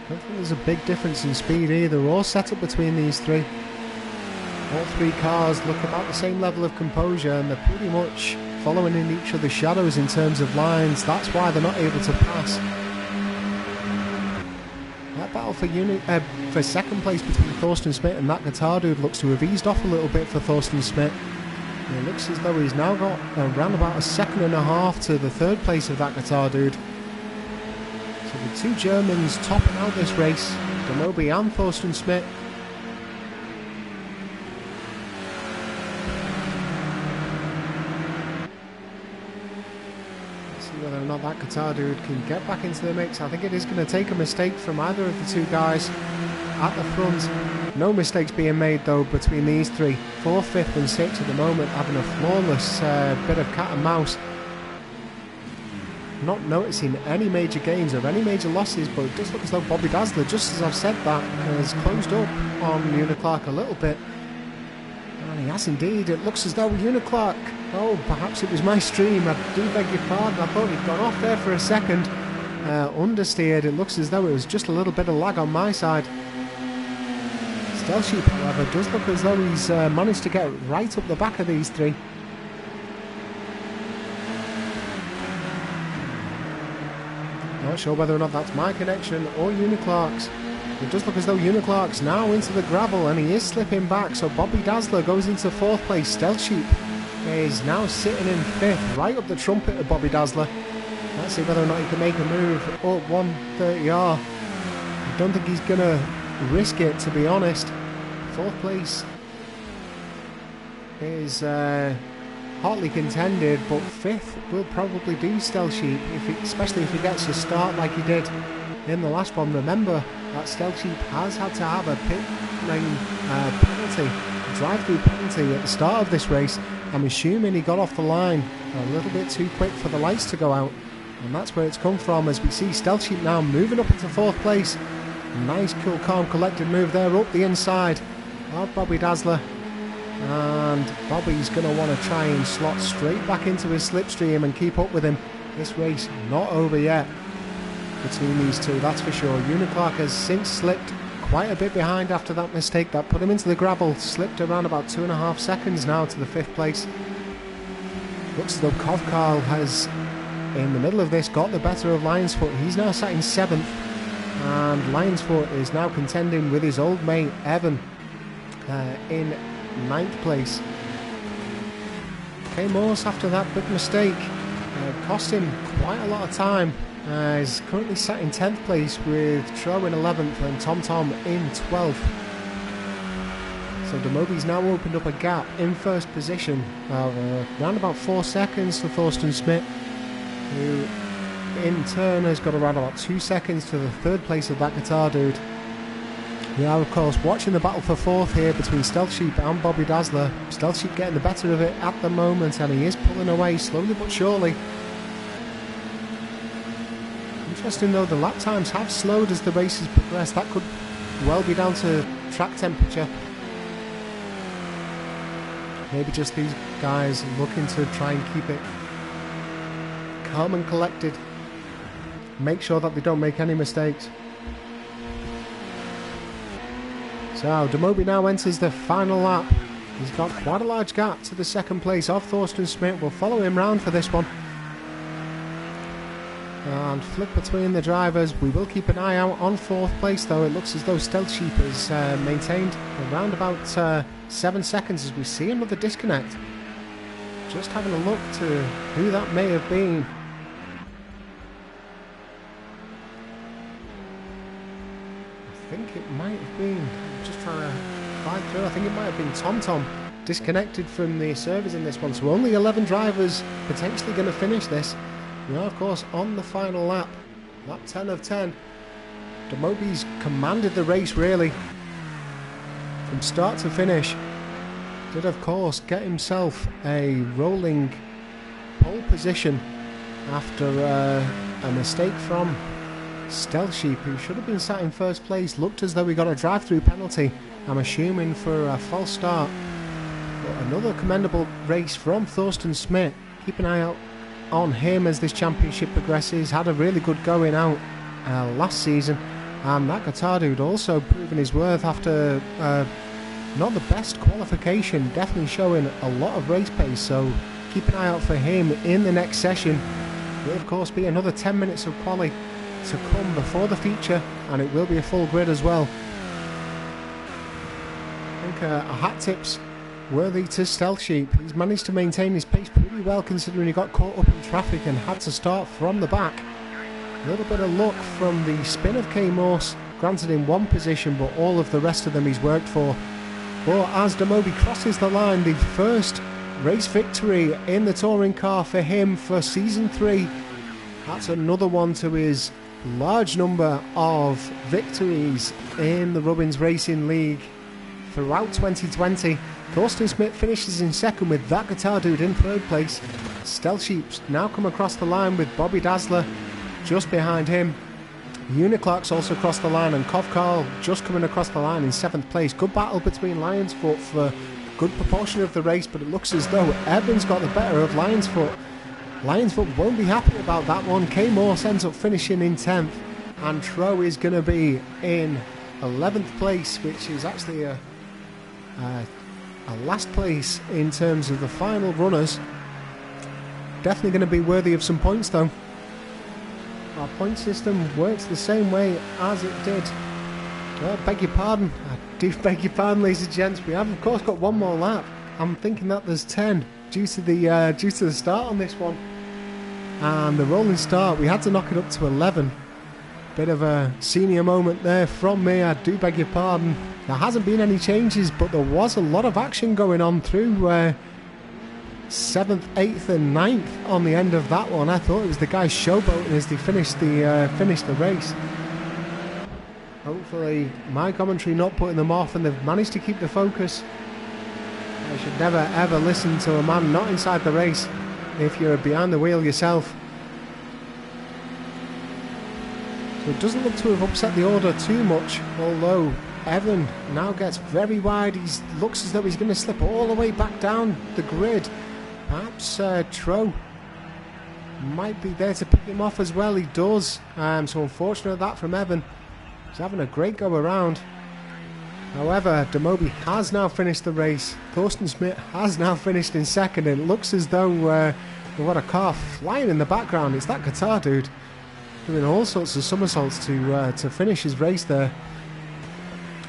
I don't think there's a big difference in speed either or set up between these three. All three cars look about the same level of composure, and they're pretty much following in each other's shadows in terms of lines. That's why they're not able to pass. That battle for second place between Thorsten Schmidt and that guitar dude looks to have eased off a little bit for Thorsten Schmidt. And it looks as though he's now got around about a second and a half to the third place of that guitar dude. So the two Germans topping out this race, Demobi and Thorsten Schmidt. Whether or not that guitar dude can get back into the mix. I think it is going to take a mistake from either of the two guys at the front. No mistakes being made though between these three. 4th, 5th and 6th at the moment, having a flawless bit of cat and mouse. Not noticing any major gains or any major losses, but it does look as though Bobby Dazzler, just as I've said that, has closed up on Uniclark a little bit. And he has indeed. It looks as though Uniclark, oh, perhaps it was my stream, I do beg your pardon, I thought he'd gone off there for a second, understeered. It looks as though it was just a little bit of lag on my side. Stealth Sheep, however, does look as though he's managed to get right up the back of these three. Not sure whether or not that's my connection or Uniclark's. It does look as though Uniclark's now into the gravel, and he is slipping back, so Bobby Dazzler goes into 4th place. Stealth Sheep is now sitting in 5th, right up the trumpet of Bobby Dazzler. Let's see whether or not he can make a move up 130R. I don't think he's going to risk it, to be honest. 4th place is hotly contended, but 5th will probably do Stealth Sheep, especially if he gets a start like he did in the last one. Remember that Stealth Sheep has had to have a pit lane penalty, drive-through penalty at the start of this race. I'm assuming he got off the line a little bit too quick for the lights to go out, and that's where it's come from, as we see Stealth Sheep now moving up into 4th place. Nice, cool, calm, collected move there up the inside of Bobby Dazzler, and Bobby's going to want to try and slot straight back into his slipstream and keep up with him. This race not over yet between these two, that's for sure. Uniclark has since slipped quite a bit behind after that mistake that put him into the gravel. Slipped around about 2.5 seconds now to the 5th place. Looks as though Kovkarl has, in the middle of this, got the better of Lionsfoot. He's now sat in 7th, and Lionsfoot is now contending with his old mate Evan in 9th place. Kay Morse, after that big mistake, cost him quite a lot of time. He's currently sat in 10th place with Tro in 11th and TomTom in 12th. So Demobi's now opened up a gap in first position of around about 4 seconds to Thorsten Schmidt, who in turn has got around about 2 seconds to the 3rd place of that guitar dude. We are of course watching the battle for 4th here between Stealth Sheep and Bobby Dazzler. Stealth Sheep getting the better of it at the moment, and he is pulling away slowly but surely. Interesting though, the lap times have slowed as the race has progressed. That could well be down to track temperature. Maybe just these guys looking to try and keep it calm and collected. Make sure that they don't make any mistakes. So Demobi now enters the final lap. He's got quite a large gap to the 2nd place of Thorsten Schmidt. We'll follow him round for this one. And flick between the drivers. We will keep an eye out on 4th place though. It looks as though Stealth Sheep has maintained around about 7 seconds as we see another disconnect. Just having a look to who that may have been. I think it might have been, I'm just trying to fight through, I think it might have been TomTom disconnected from the servers in this one. So only 11 drivers potentially going to finish this. We are of course on the final lap, lap 10 of 10. Demobi's commanded the race really from start to finish. Did of course get himself a rolling pole position after a mistake from Stealth Sheep, who should have been sat in 1st place. Looked as though he got a drive-through penalty, I'm assuming for a false start. But another commendable race from Thorsten Schmidt. Keep an eye out on him as this championship progresses. Had a really good going out last season, And that guitar dude also proving his worth after not the best qualification, definitely showing a lot of race pace, so keep an eye out for him in the next session. Will of course be another 10 minutes of quali to come before the feature, and it will be a full grid as well. I think a hat tip's worthy to Stealth Sheep. He's managed to maintain his pace pretty well considering he got caught up in traffic and had to start from the back. A little bit of luck from the spin of K Morse, granted in one position, but all of the rest of them he's worked for. But as Demobi crosses the line, the first race victory in the touring car for him for Season 3. That's another one to his large number of victories in the Rubbins Racing League throughout 2020. Thorsten Smith finishes in second with that guitar dude in third place. Stealth Sheep's now come across the line with Bobby Dazzler just behind him. Uniclark's also crossed the line, and Kov Karl just coming across the line in 7th place. Good battle between Lionsfoot for a good proportion of the race, but it looks as though Evans got the better of Lionsfoot. Lionsfoot won't be happy about that one. K Morse ends up finishing in 10th, and Tro is going to be in 11th place, which is actually a last place in terms of the final runners. Definitely going to be worthy of some points though. Our point system works the same way as it did. Oh, beg your pardon. I do beg your pardon, ladies and gents. We have, of course, got one more lap. I'm thinking that there's 10 due to the start on this one. And the rolling start, we had to knock it up to 11. Bit of a senior moment there from me. I do beg your pardon. There hasn't been any changes, but there was a lot of action going on through 7th, 8th and 9th on the end of that one. I thought it was the guys showboating as they finished the race. Hopefully my commentary not putting them off, and they've managed to keep the focus. I should never ever listen to a man not inside the race if you're behind the wheel yourself. So it doesn't look to have upset the order too much, although Evan now gets very wide. He looks as though he's going to slip all the way back down the grid. Perhaps Tro might be there to pick him off as well. He does. So unfortunate that from Evan. He's having a great go around. However, Demobi has now finished the race. Thorsten Smith has now finished in second, and it looks as though we've got a car flying in the background. It's that guitar dude doing all sorts of somersaults to finish his race there.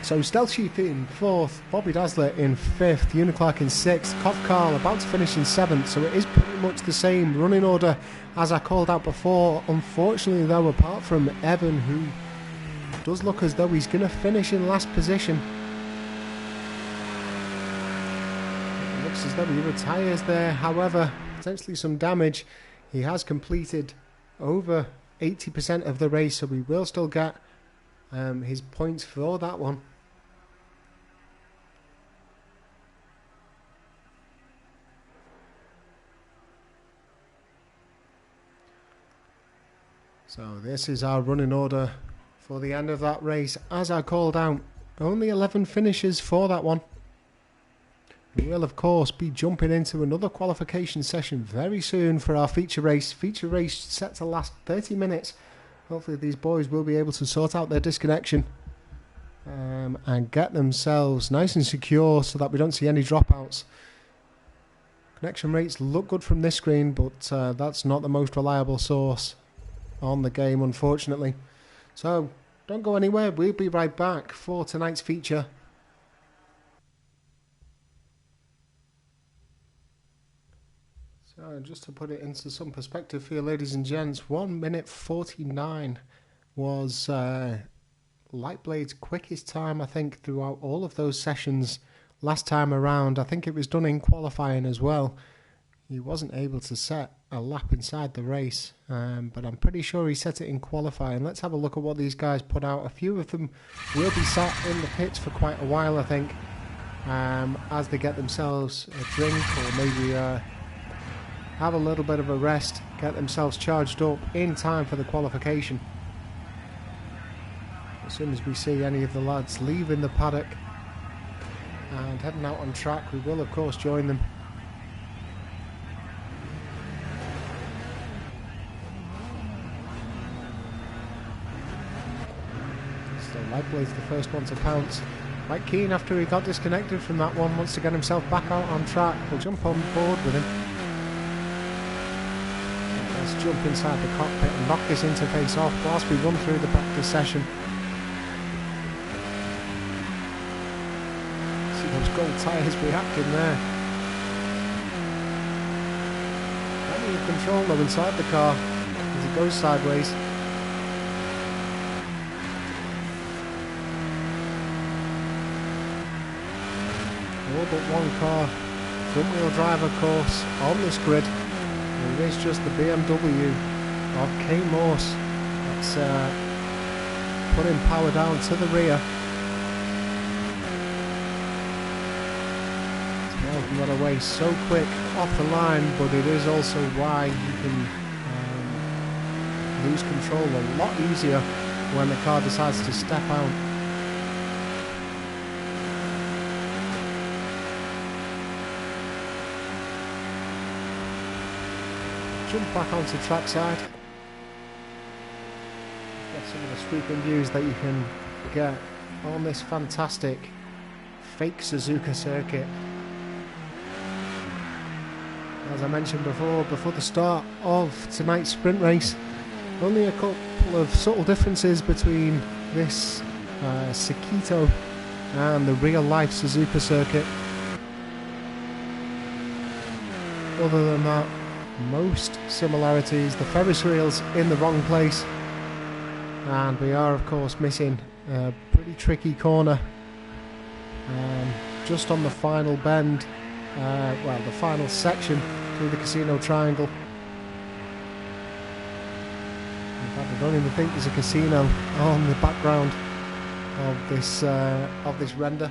So Stealth Sheep in 4th, Bobby Dazzler in 5th, Uniclark in 6th, Kov Karl about to finish in 7th, so it is pretty much the same running order as I called out before. Unfortunately though, apart from Evan, who does look as though he's going to finish in last position. It looks as though he retires there, however, potentially some damage. He has completed over 80% of the race, so we will still get his points for that one. So this is our running order for the end of that race. As I called out, only 11 finishes for that one. We will of course be jumping into another qualification session very soon for our feature race. Feature race set to last 30 minutes. Hopefully these boys will be able to sort out their disconnection and get themselves nice and secure so that we don't see any dropouts. Connection rates look good from this screen, but that's not the most reliable source on the game, unfortunately. So don't go anywhere. We'll be right back for tonight's feature. So just to put it into some perspective for you, ladies and gents, 1 minute 49 was Lightblade's quickest time, I think, throughout all of those sessions last time around. I think it was done in qualifying as well. He wasn't able to set a lap inside the race, but I'm pretty sure he set it in qualifying. Let's have a look at what these guys put out. A few of them will be sat in the pits for quite a while, I think, as they get themselves a drink or maybe have a little bit of a rest, get themselves charged up in time for the qualification. As soon as we see any of the lads leaving the paddock and heading out on track, we will of course join them. Whiteblade's the first one to pounce. Quite keen after he got disconnected from that one, wants to get himself back out on track. We'll jump on board with him. Let's jump inside the cockpit and knock this interface off whilst we run through the practice session. See those gold tyres reacting there. Plenty of control though inside the car as it goes sideways. All but one car, front wheel drive of course, on this grid. It is just the BMW of K Morse that's putting power down to the rear. It's welcome that away so quick off the line, but it is also why you can lose control a lot easier when the car decides to step out. Jump back onto trackside. Get some of the sweeping views that you can get on this fantastic fake Suzuka circuit. As I mentioned before the start of tonight's sprint race, only a couple of subtle differences between this Sakitto and the real life Suzuka circuit. Other than that, most similarities. The Ferris wheel's in the wrong place, and we are of course missing a pretty tricky corner just on the final bend, well, the final section through the casino triangle. In fact, I don't even think there's a casino on the background of this render.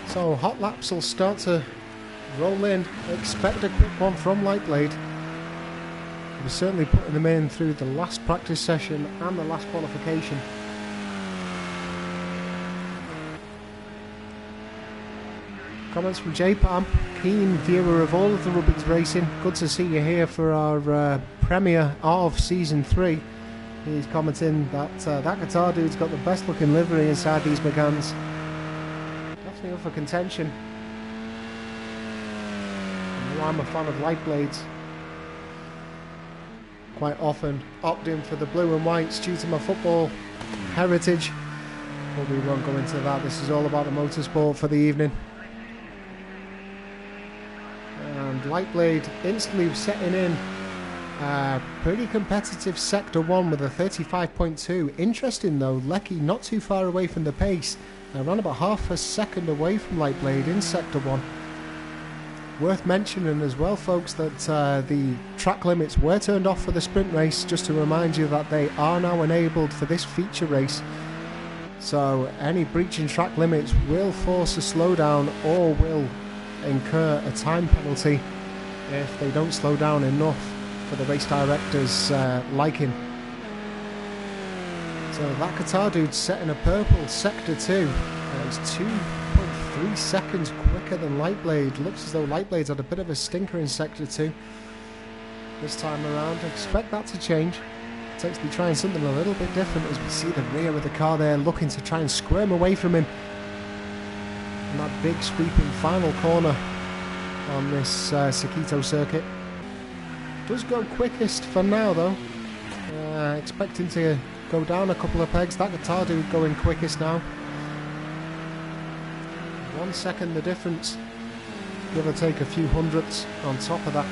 So hot laps will start to roll in. Expect a quick one from Lightblade. We're certainly putting them in through the last practice session and the last qualification. Comments from J-Pam, keen viewer of all of the Rubbins racing. Good to see you here for our premiere of Season 3. He's commenting that that guitar dude's got the best looking livery inside these Megans. Definitely up for contention. I'm a fan of Lightblades. Quite often opt in for the blue and whites due to my football heritage, but we won't go into that. This is all about the motorsport for the evening. And Lightblade instantly setting in pretty competitive Sector 1 with a 35.2. Interesting though, Lecky not too far away from the pace, around about half a second away from Lightblade in Sector 1. Worth mentioning as well, folks, that the track limits were turned off for the sprint race, just to remind you that they are now enabled for this feature race. So any breach in track limits will force a slowdown or will incur a time penalty if they don't slow down enough for the race director's liking. So that guitar dude's setting a purple Sector 2. It's 2.3 seconds quicker than Lightblade. Looks as though Lightblade's had a bit of a stinker in Sector 2 this time around. Expect that to change. Potentially trying something a little bit different as we see the rear of the car there looking to try and squirm away from him. And that big sweeping final corner on this Sakitto circuit. Does go quickest for now though. Expecting to go down a couple of pegs. That guitar dude going quickest now. 1 second the difference, give or take a few hundredths on top of that.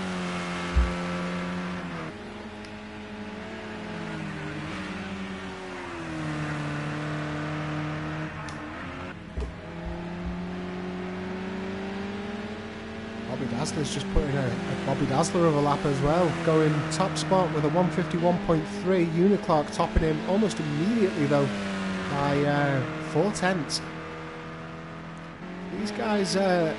Bobby Dazzler's just put in a Bobby Dazzler of a lap as well, going top spot with a 151.3. Uniclark topping him almost immediately though by 4/10. These guys, I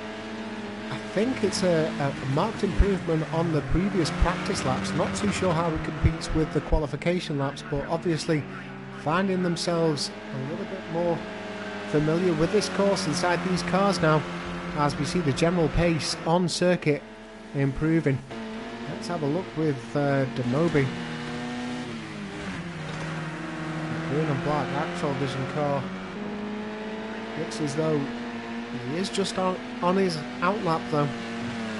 think it's a marked improvement on the previous practice laps. Not too sure how it competes with the qualification laps, but obviously finding themselves a little bit more familiar with this course inside these cars now, as we see the general pace on circuit improving. Let's have a look with Demobi. green and black actual vision car. Looks as though he is just on his outlap though.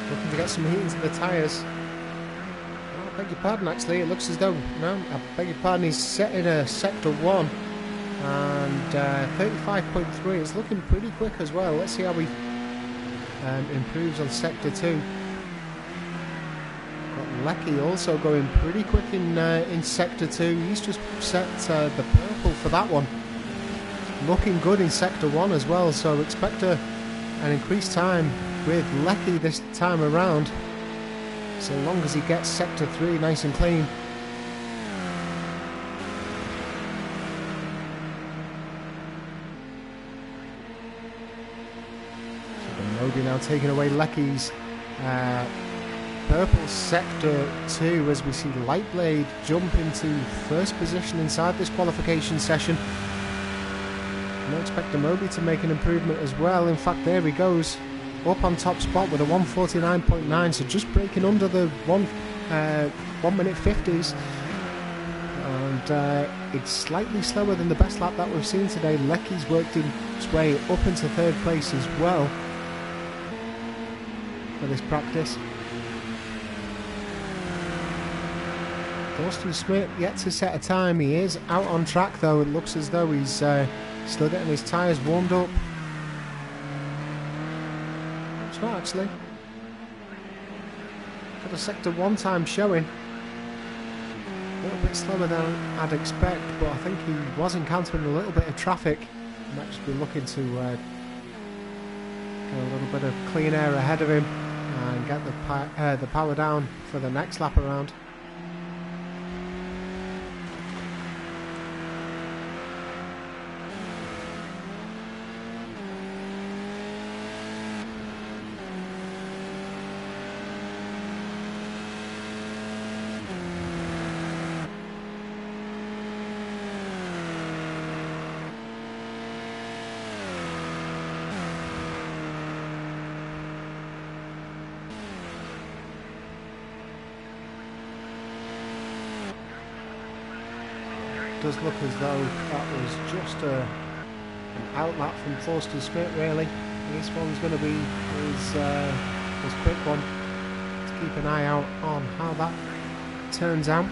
Looking to get some heat into the tyres. Oh, I beg your pardon, actually. It looks as though, no, I beg your pardon, he's set in a sector 1. And 35.3. It's looking pretty quick as well. Let's see how he improves on sector 2. Got Lecky also going pretty quick in sector 2. He's just set the purple for that one. Looking good in sector 1 as well, so expect an increased time with Lecky this time around, so long as he gets sector 3 nice and clean. So Modi now taking away Lecky's purple sector 2 as we see Lightblade jump into first position inside this qualification session. I expect Demobi to make an improvement as well. In fact, there he goes, up on top spot with a 1:49.9, so just breaking under the 1 minute 50s. And it's slightly slower than the best lap that we've seen today. Lecky's worked his way up into third place as well for this practice. Thorsten Schmidt yet to set a time. He is out on track though. It looks as though he's still getting his tyres warmed up. It's not actually. Got a sector 1 time showing. A little bit slower than I'd expect, but I think he was encountering a little bit of traffic. He might just be looking to get a little bit of clean air ahead of him and get the power down for the next lap around. Does look as though that was just an outlap from Thorsten Schmidt really. This one's going to be his quick one. Let's keep an eye out on how that turns out.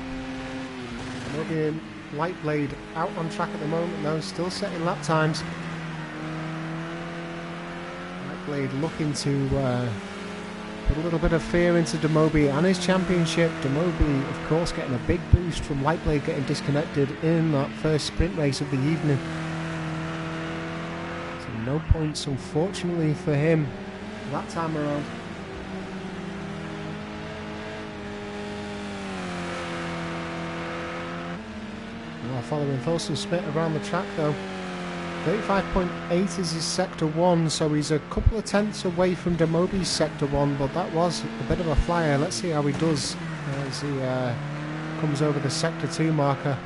Maybe Lightblade out on track at the moment though, still setting lap times. Lightblade looking to put a little bit of fear into Demobi and his championship. Demobi, of course, getting a big boost from Lightblade getting disconnected in that first sprint race of the evening. So no points, unfortunately, for him that time around. Well, following Thorsten Schmidt around the track, though. 35.8 is his sector 1, so he's a couple of tenths away from Demobi's sector 1, but that was a bit of a flyer. Let's see how he does as he comes over the sector 2 marker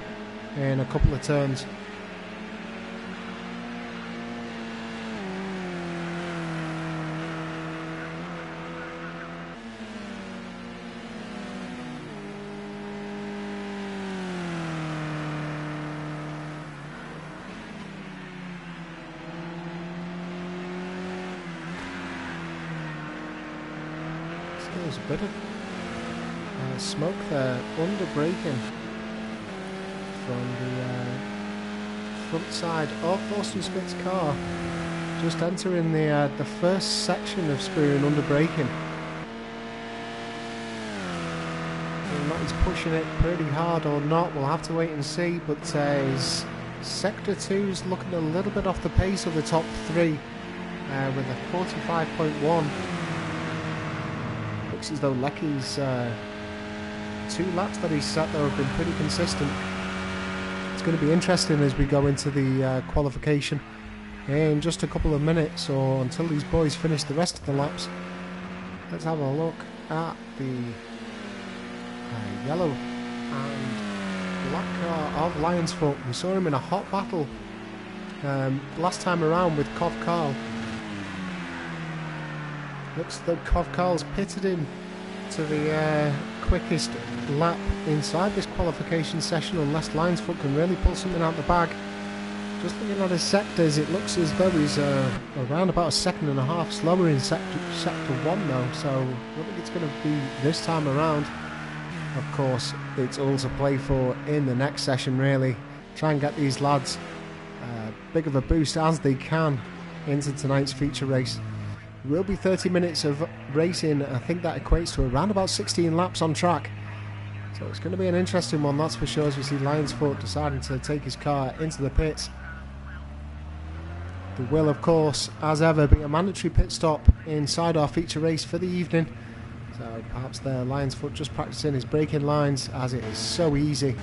in a couple of turns. There's a bit of smoke there, under braking from the front side of Thorsten Schmidt's car, just entering the first section of screwing under braking. Whether or not he's pushing it pretty hard or not, we'll have to wait and see, but his sector 2's looking a little bit off the pace of the top 3 with a 45.1. Looks as though Lecky's 2 laps that he's sat there have been pretty consistent. It's going to be interesting as we go into the qualification in just a couple of minutes, or until these boys finish the rest of the laps. Let's have a look at the yellow and black car of Lions Foot. We saw him in a hot battle last time around with Kov Karl. Looks like Kov Karl's pitted him to the quickest lap inside this qualification session, unless Linesfoot can really pull something out the bag. Just looking at his sectors, it looks as though he's around about a second and a half slower in sector 1 though, so I don't think it's going to be this time around. Of course, it's all to play for in the next session really. Try and get these lads big of a boost as they can into tonight's feature race. It will be 30 minutes of racing. I think that equates to around about 16 laps on track. So it's going to be an interesting one, that's for sure, as we see Linesfoot deciding to take his car into the pits. There will, of course, as ever, be a mandatory pit stop inside our feature race for the evening. So perhaps there, Linesfoot just practicing his braking lines, as it is so easy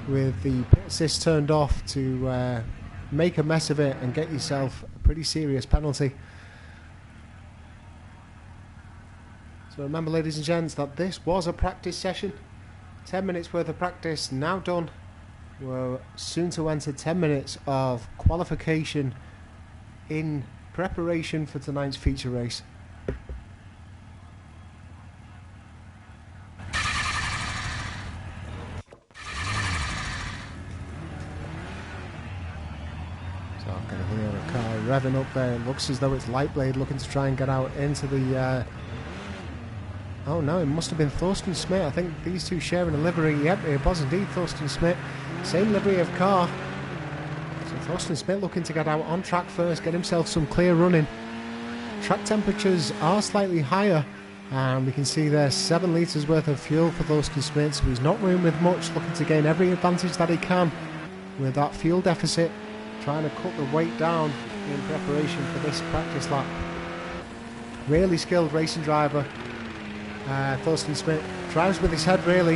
with the pit assist turned off to make a mess of it and get yourself a pretty serious penalty. So remember, ladies and gents, that this was a practice session. 10 minutes worth of practice now done. We're soon to enter 10 minutes of qualification in preparation for tonight's feature race. So I'm going to hear a car revving up there. It looks as though it's Lightblade looking to try and get out into the... Oh no, it must have been Thorsten Smith. I think these two sharing a livery. Yep, it was indeed Thorsten Smith. Same livery of car. So Thorsten Smith looking to get out on track first, get himself some clear running. Track temperatures are slightly higher, and we can see there's 7 litres worth of fuel for Thorsten Smith, so he's not room with much, looking to gain every advantage that he can with that fuel deficit, trying to cut the weight down in preparation for this practice lap. Really skilled racing driver. Thorsten Smith drives with his head really,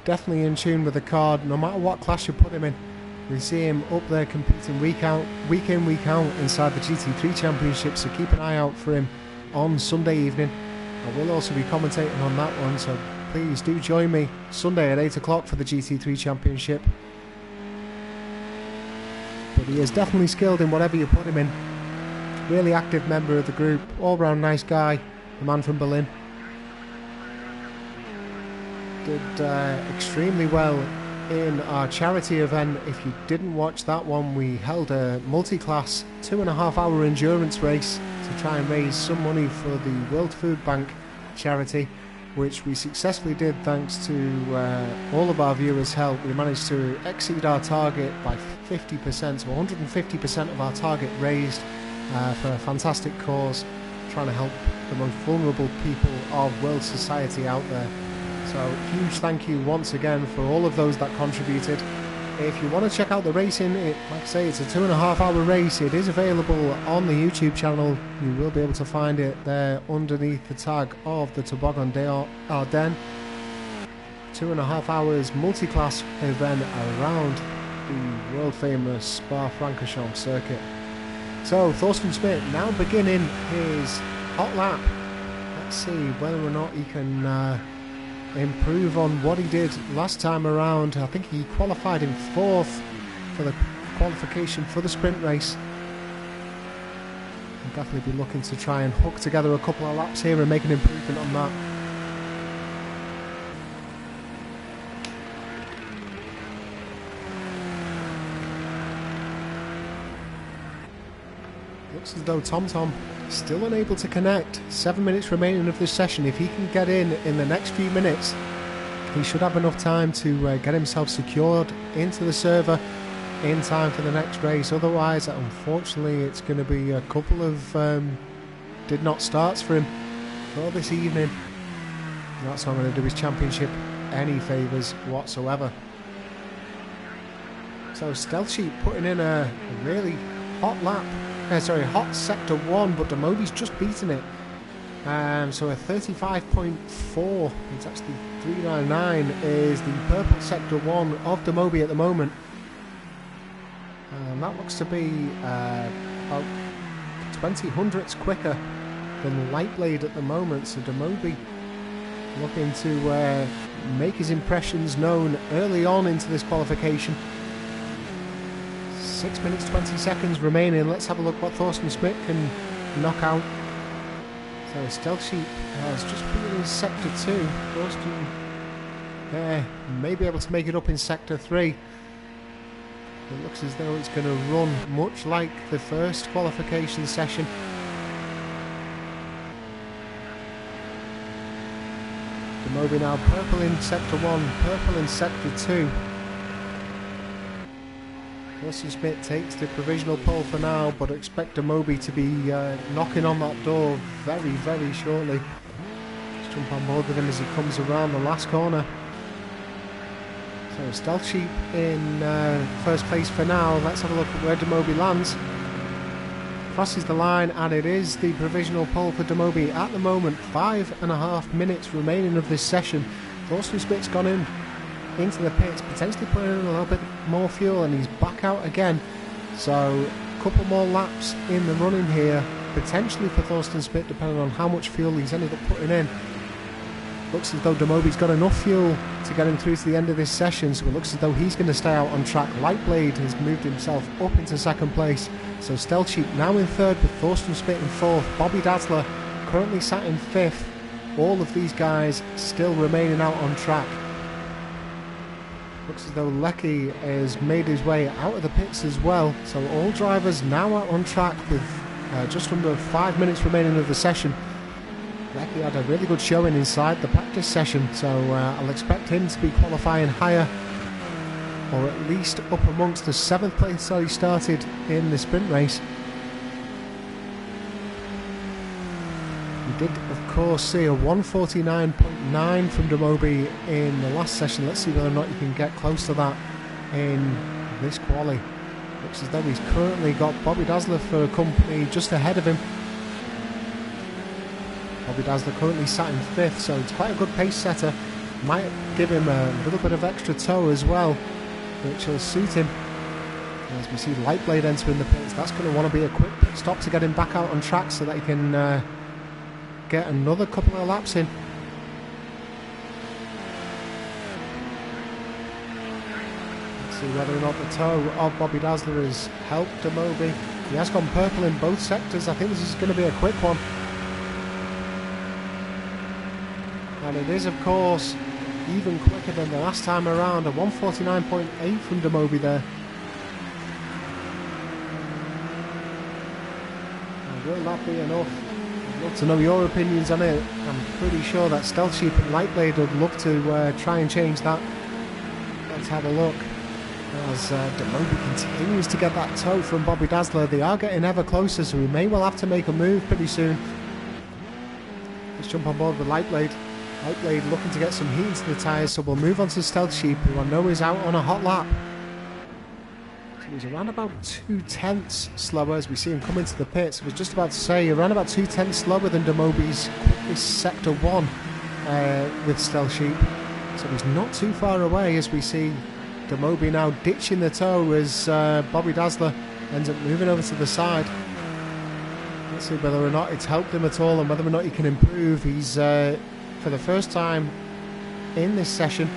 definitely in tune with the card no matter what class you put him in. We see him up there competing week in week out inside the GT3 Championship, so keep an eye out for him on Sunday evening. I will also be commentating on that one, so please do join me Sunday at 8 o'clock for the GT3 Championship. But he is definitely skilled in whatever you put him in. Really active member of the group, all round nice guy, the man from Berlin. Did extremely well in our charity event. If you didn't watch that one, we held a multi-class 2.5-hour endurance race to try and raise some money for the World Food Bank charity, which we successfully did thanks to all of our viewers' help. We managed to exceed our target by 50%, so 150% of our target raised for a fantastic cause, trying to help the most vulnerable people of world society out there. So huge thank you once again for all of those that contributed. If you want to check out the racing, like I say, it's a 2.5-hour race. It is available on the YouTube channel. You will be able to find it there underneath the tag of the Toboggan des Ardennes. 2.5 hours multi-class event around the world famous Spa-Francorchamps circuit. So Thorsten Smith now beginning his hot lap. Let's see whether or not he can improve on what he did last time around. I think he qualified in 4th for the qualification for the sprint race. He'll definitely be looking to try and hook together a couple of laps here and make an improvement on that. Looks as though TomTom still unable to connect. 7 minutes remaining of this session. If he can get in the next few minutes, he should have enough time to get himself secured into the server in time for the next race. Otherwise, unfortunately, it's going to be a couple of did not starts for him for this evening. That's not going to do his championship any favours whatsoever. So Stealth Sheep putting in a really hot lap. Hot sector 1, but Demobi's just beaten it. So a 35.4, it's actually 399, is the purple sector 1 of Demobi at the moment. And that looks to be about 20 hundredths quicker than Lightblade at the moment. So Demobi looking to make his impressions known early on into this qualification. 6 minutes 20 seconds remaining. Let's have a look what Thorsten Smith can knock out. So Stealth Sheep has just been in Sector 2. Boston may be able to make it up in Sector 3. It looks as though it's going to run much like the first qualification session. Demobi now purple in Sector 1, purple in Sector 2. Thorsten Schmidt takes the provisional pole for now, but expect Demobi to be knocking on that door very, very shortly. Let's jump on board with him as he comes around the last corner. So Stealth Sheep in first place for now. Let's have a look at where Demobi lands. Crosses the line, and it is the provisional pole for Demobi at the moment. 5.5 minutes remaining of this session. Thorsten Schmidt's gone into the pits, potentially putting in a little bit more fuel, and he's back out again. So a couple more laps in the running here, potentially for Thorsten Schmidt, depending on how much fuel he's ended up putting in. Looks as though Demobi's got enough fuel to get him through to the end of this session, so it looks as though he's going to stay out on track. Lightblade has moved himself up into second place, so Stealth Sheep now in third with Thorsten Schmidt in fourth. Bobby Dazzler currently sat in fifth. All of these guys still remaining out on track. Looks as though Lecky has made his way out of the pits as well, so all drivers now out on track with just under 5 minutes remaining of the session. Lecky had a really good showing inside the practice session, so I'll expect him to be qualifying higher, or at least up amongst the 7th place that he started in the sprint race. We did, of course, see a 149.9 from Demobi in the last session. Let's see whether or not you can get close to that in this quali. Looks as though he's currently got Bobby Dazzler for a company just ahead of him. Bobby Dazzler currently sat in 5th, so it's quite a good pace setter. Might give him a little bit of extra tow as well, which will suit him. As we see Lightblade entering the pits, that's going to want to be a quick pit stop to get him back out on track so that he can get another couple of laps in. Let's see whether or not the tow of Bobby Dazzler has helped Demobi. He has gone purple in both sectors. I think this is going to be a quick one. And it is, of course, even quicker than the last time around. A 149.8 from Demobi there. And will that be enough? I'd love to know your opinions on it. I'm pretty sure that Stealth Sheep and Lightblade would love to try and change that. Let's have a look. As Demobi continues to get that tow from Bobby Dazzler. They are getting ever closer, so we may well have to make a move pretty soon. Let's jump on board with Lightblade. Lightblade looking to get some heat into the tyres, so we'll move on to Stealth Sheep, who I know is out on a hot lap. So he's around about 2/10 slower as we see him come into the pits. I was just about to say, around about 2/10 slower than Demobi's quickest Sector 1 with Stealth Sheep. So he's not too far away as we see Demobi now ditching the tow as Bobby Dazzler ends up moving over to the side. Let's see whether or not it's helped him at all and whether or not he can improve. He's for the first time in this session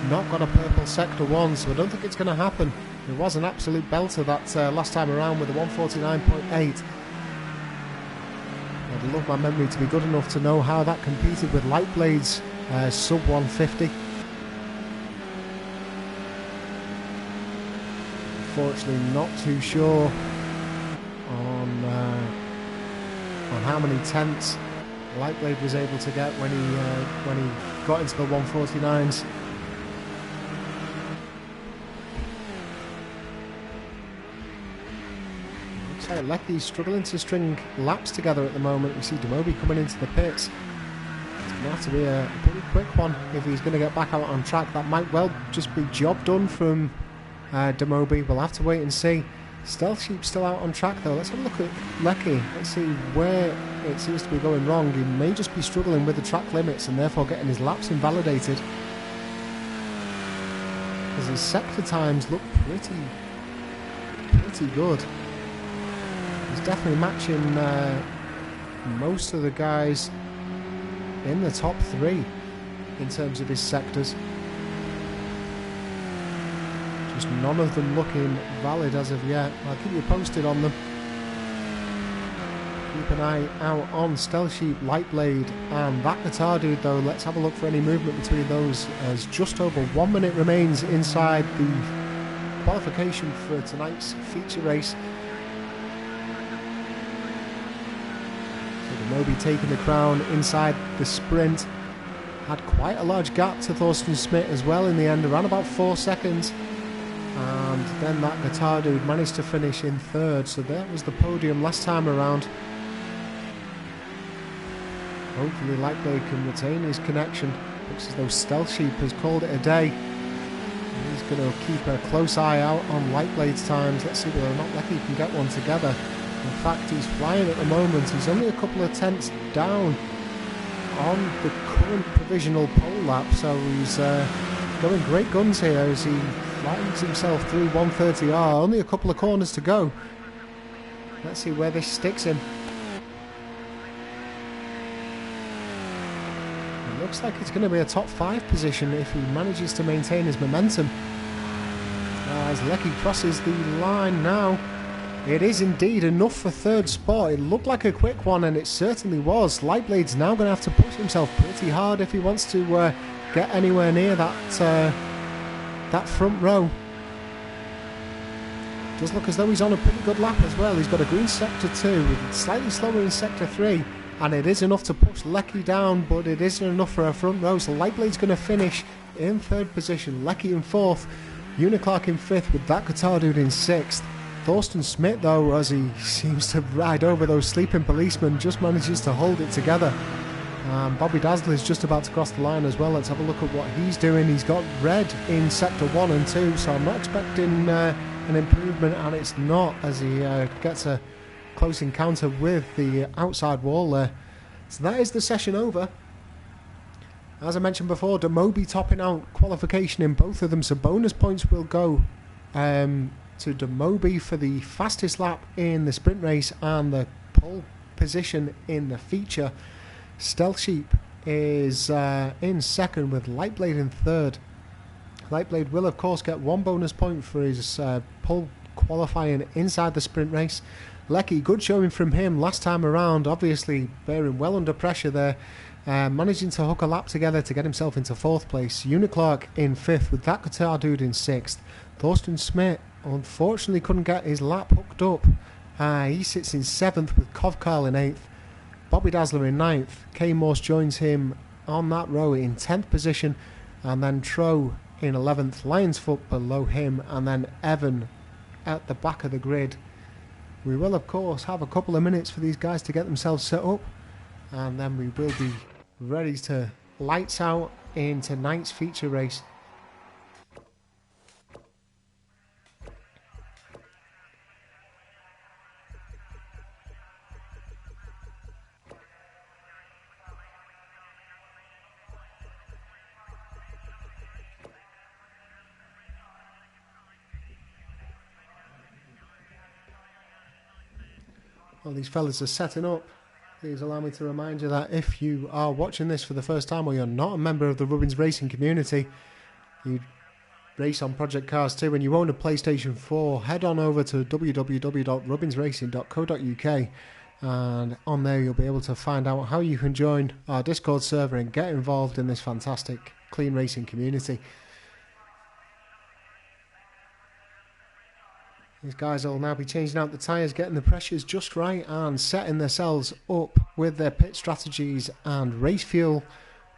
not got a purple Sector 1, so I don't think it's going to happen. It was an absolute belter that last time around with a 149.8. I'd love my memory to be good enough to know how that competed with Lightblade's sub 150. Unfortunately not too sure on how many tenths Lightblade was able to get when he got into the 149s. Looks like Lecky's struggling to string laps together at the moment. We see Demobi coming into the pits. It's going to have to be a pretty quick one if he's going to get back out on track. That might well just be job done from Demobi. We'll have to wait and see. Stealth Sheep still out on track though. Let's have a look at Lecky. Let's see where it seems to be going wrong. He may just be struggling with the track limits and therefore getting his laps invalidated, because his sector times look pretty good. He's definitely matching most of the guys in the top 3 in terms of his sectors. Just none of them looking valid as of yet. I'll keep you posted on them. Keep an eye out on Stealth Sheep, Lightblade and that Guitar Dude though. Let's have a look for any movement between those as just over 1 minute remains inside the qualification for tonight's feature race. So the Moby taking the crown inside the sprint. Had quite a large gap to Thorsten Schmidt as well in the end, around about 4 seconds. And then that Guitar Dude managed to finish in third, so that was the podium last time around. Hopefully Lightblade can retain his connection. Looks as though Stealth Sheep has called it a day. He's going to keep a close eye out on Lightblade's times. Let's see whether or not Lecky can get one together. In fact, he's flying at the moment. He's only a couple of tenths down on the current provisional pole lap, so he's going great guns here as he flattens himself through 130R. Only a couple of corners to go. Let's see where this sticks him. It looks like it's going to be a top 5 position if he manages to maintain his momentum. As Lecky crosses the line now, it is indeed enough for third spot. It looked like a quick one, and it certainly was. Lightblade's now going to have to push himself pretty hard if he wants to get anywhere near that front row. Does look as though he's on a pretty good lap as well. He's got a green sector 2, slightly slower in sector 3, and it is enough to push Lecky down, but it isn't enough for a front row. So Lightblade's going to finish in third position, Lecky in fourth, Uniclark in fifth, with that Guitar Dude in 6th. Thorsten Schmidt, though, as he seems to ride over those sleeping policemen, just manages to hold it together. Bobby Dazzler is just about to cross the line as well. Let's have a look at what he's doing. He's got red in sector 1 and 2, so I'm not expecting an improvement, and it's not, as he gets a close encounter with the outside wall there. So that is the session over. As I mentioned before, Demobi topping out qualification in both of them, so bonus points will go to Demobi for the fastest lap in the sprint race and the pole position in the feature. Stealth Sheep is in second with Lightblade in third. Lightblade will of course get 1 bonus point for his pole qualifying inside the sprint race. Lecky, good showing from him last time around, obviously bearing well under pressure there, managing to hook a lap together to get himself into 4th place. Uniclark in 5th with that Guitar Dude in 6th. Thorsten Schmidt unfortunately couldn't get his lap hooked up. He sits in 7th with Kovkarl in 8th. Bobby Dazzler in 9th. K Morse joins him on that row in 10th position, and then Tro in 11th. Lionsfoot below him, and then Evan at the back of the grid. We will of course have a couple of minutes for these guys to get themselves set up, and then we will be ready to lights out in tonight's feature race. Well, these fellas are setting up. Please allow me to remind you that if you are watching this for the first time or you're not a member of the Rubbins Racing community, you race on Project Cars 2 and you own a PlayStation 4, head on over to www.rubbinsracing.co.uk, and on there you'll be able to find out how you can join our Discord server and get involved in this fantastic clean racing community. These guys will now be changing out the tyres, getting the pressures just right and setting themselves up with their pit strategies and race fuel.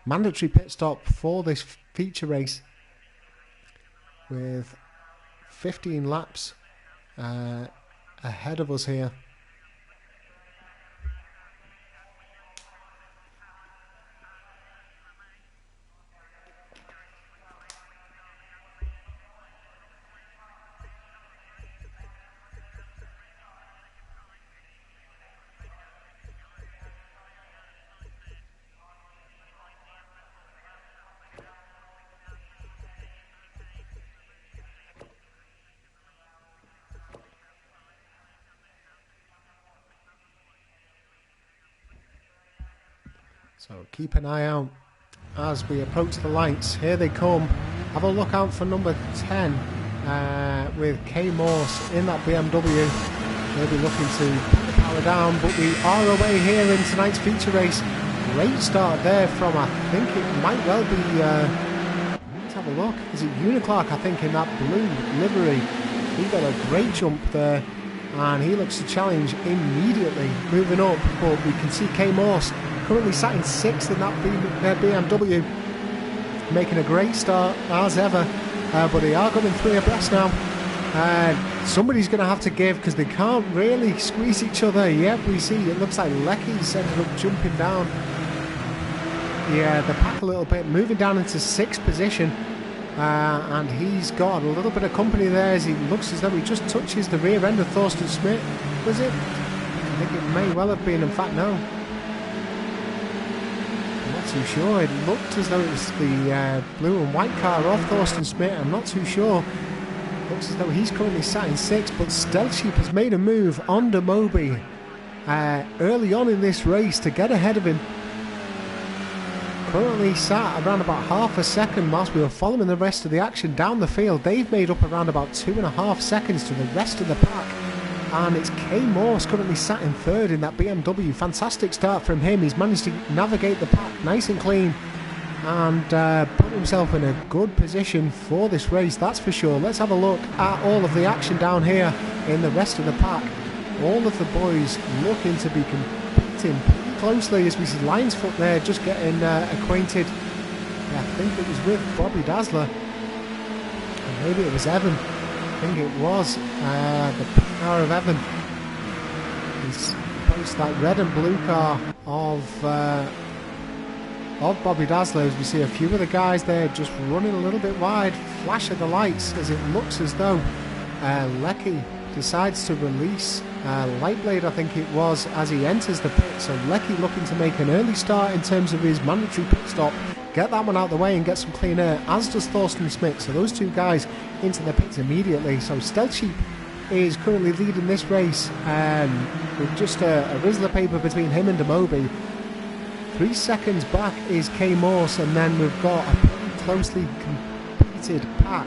Mandatory pit stop for this feature race with 15 laps ahead of us here. So keep an eye out as we approach the lights. Here they come. Have a look out for number 10 with K Morse in that BMW. Maybe looking to put the power down, but we are away here in tonight's feature race. Great start there from, I think it might well be, let's have a look. Is it Uniclark, I think, in that blue livery? He got a great jump there, and he looks to challenge immediately, moving up. But we can see K Morse currently sat in 6th in that BMW, making a great start as ever. But they are going 3 abreast now. Somebody's going to have to give because they can't really squeeze each other. Yep, we see it looks like Lecky's ended up jumping down. Yeah, the pack a little bit, moving down into 6th position. And he's got a little bit of company there as he looks as though he just touches the rear end of Thorsten Schmidt. Was it? I think it may well have been. In fact, no. I'm not too sure. It looked as though it was the blue and white car off Thorsten Schmidt. I'm not too sure. Looks as though he's currently sat in 6th, but Stealth Sheep has made a move on Moby early on in this race to get ahead of him. Currently sat around about half a second whilst we were following the rest of the action down the field. They've made up around about 2.5 seconds to the rest of the pack. And it's K Morse currently sat in 3rd in that BMW. Fantastic start from him. He's managed to navigate the pack nice and clean and put himself in a good position for this race, that's for sure. Let's have a look at all of the action down here in the rest of the pack. All of the boys looking to be competing pretty closely as we see Lionsfoot there just getting acquainted. Yeah, I think it was with Bobby Dazzler, or maybe it was Evan. I think it was the car of Evan. He's post that red and blue car of Bobby Dazzler, as we see a few of the guys there just running a little bit wide. Flash of the lights as it looks as though Lecky decides to release Lightblade, I think it was, as he enters the pit. So Lecky looking to make an early start in terms of his mandatory pit stop, get that one out of the way and get some clean air, as does Thorsten Schmidt. So those two guys into the pits immediately. So Stealth Sheep is currently leading this race with just a Rizzler paper between him and Demoby. 3 seconds back is K Morse, and then we've got a pretty closely competed pack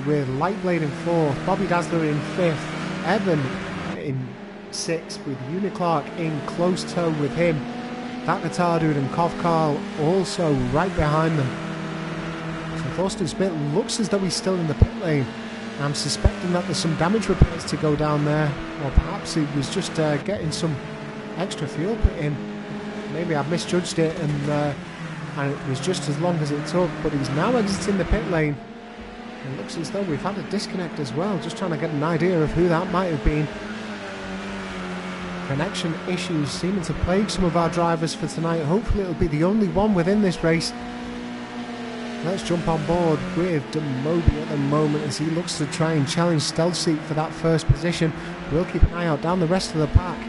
with Lightblade in 4th, Bobby Dazzler in 5th, Evan in 6th, with Uniclark in close tow with him. That Guitar Dude and Kov Carl also right behind them. So Thorsten Schmidt looks as though he's still in the pit lane. I'm suspecting that there's some damage repairs to go down there, or perhaps he was just getting some extra fuel put in. Maybe I've misjudged it and it was just as long as it took, but he's now exiting the pit lane. It looks as though we've had a disconnect as well, just trying to get an idea of who that might have been. Connection issues seeming to plague some of our drivers for tonight. Hopefully it'll be the only one within this race. Let's jump on board with Demoby at the moment as he looks to try and challenge Stealth Sheep for that first position. We'll keep an eye out down the rest of the pack,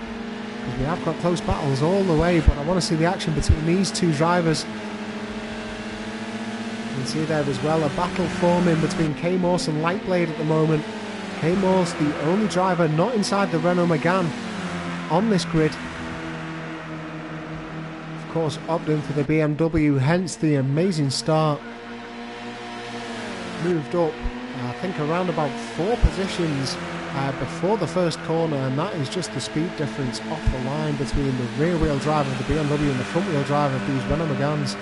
we have got close battles all the way, but I want to see the action between these two drivers. You can see there as well a battle forming between K Morse and Lightblade at the moment. K Morse, the only driver not inside the Renault Megane on this grid. Of course, opting for the BMW, hence the amazing start. Moved up, I think, around about 4 positions before the first corner, and that is just the speed difference off the line between the rear wheel drive of the BMW and the front wheel drive of these Renault Meganes.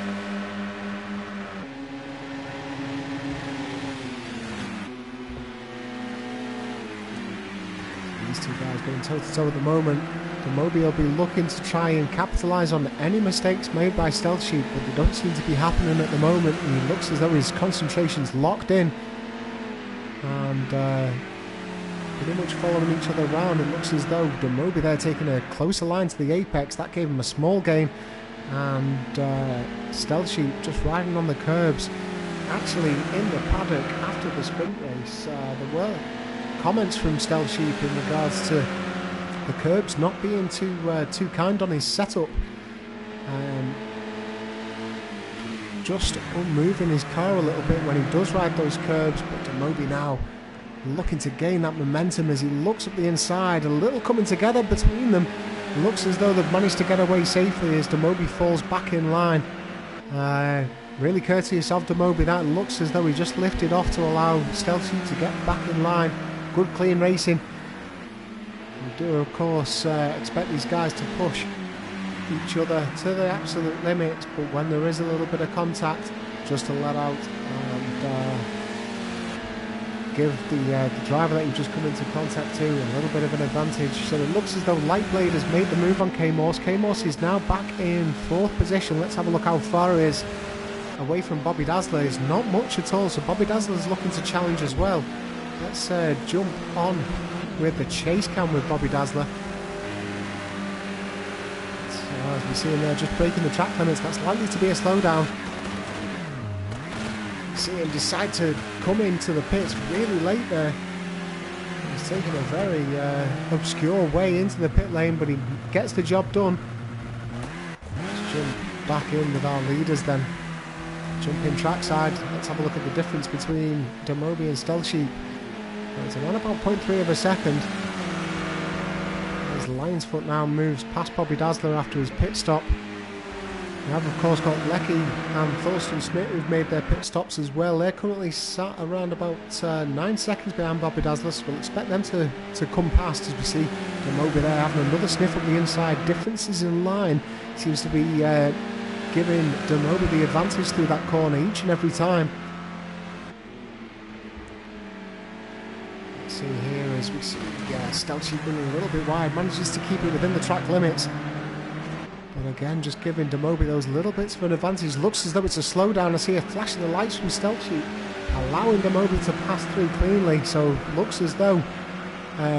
These two guys going toe to toe at the moment. Demoby will be looking to try and capitalise on any mistakes made by Stealth Sheep, but they don't seem to be happening at the moment. He looks as though his concentration's locked in and pretty much following each other around. It looks as though Demoby there taking a closer line to the apex. That gave him a small gain, and Stealth Sheep just riding on the curbs. Actually, in the paddock after the sprint race, there were comments from Stealth Sheep in regards to the curbs not being too kind on his setup, just unmoving his car a little bit when he does ride those curbs. But Demoby now looking to gain that momentum as he looks up the inside, a little coming together between them. Looks as though they've managed to get away safely as Demoby falls back in line. Really courteous of Demoby. That looks as though he just lifted off to allow Stealth Sheep to get back in line. Good clean racing. We do, of course, expect these guys to push each other to the absolute limit, but when there is a little bit of contact, just to let out and give the driver that you've just come into contact to a little bit of an advantage. So it looks as though Lightblade has made the move on K-Morse. K-Morse is now back in 4th position. Let's have a look how far he is away from Bobby Dazzler. It's not much at all, so Bobby Dazzler is looking to challenge as well. Let's jump on with the chase cam with Bobby Dazzler. So as we see him there just breaking the track limits, that's likely to be a slowdown. See him decide to come into the pits really late there. He's taking a very obscure way into the pit lane, but he gets the job done. Let's jump back in with our leaders then. Jump in trackside. Let's have a look at the difference between Demobi and Stealth Sheep. It's around about 0.3 of a second. As Lion's Foot now moves past Bobby Dazzler after his pit stop. We have of course got Lecky and Thorsten Smith who've made their pit stops as well. They're currently sat around about 9 seconds behind Bobby Dazzler, so we'll expect them to come past as we see Demobi there having another sniff up the inside. Differences in line seems to be giving Demobi the advantage through that corner each and every time. Let's see here as we see Stealth Sheep running a little bit wide, manages to keep it within the track limits. But again, just giving Demobi those little bits of an advantage. Looks as though it's a slowdown. I see a flash of the lights from Stealth Sheep, allowing Demobi to pass through cleanly. So looks as though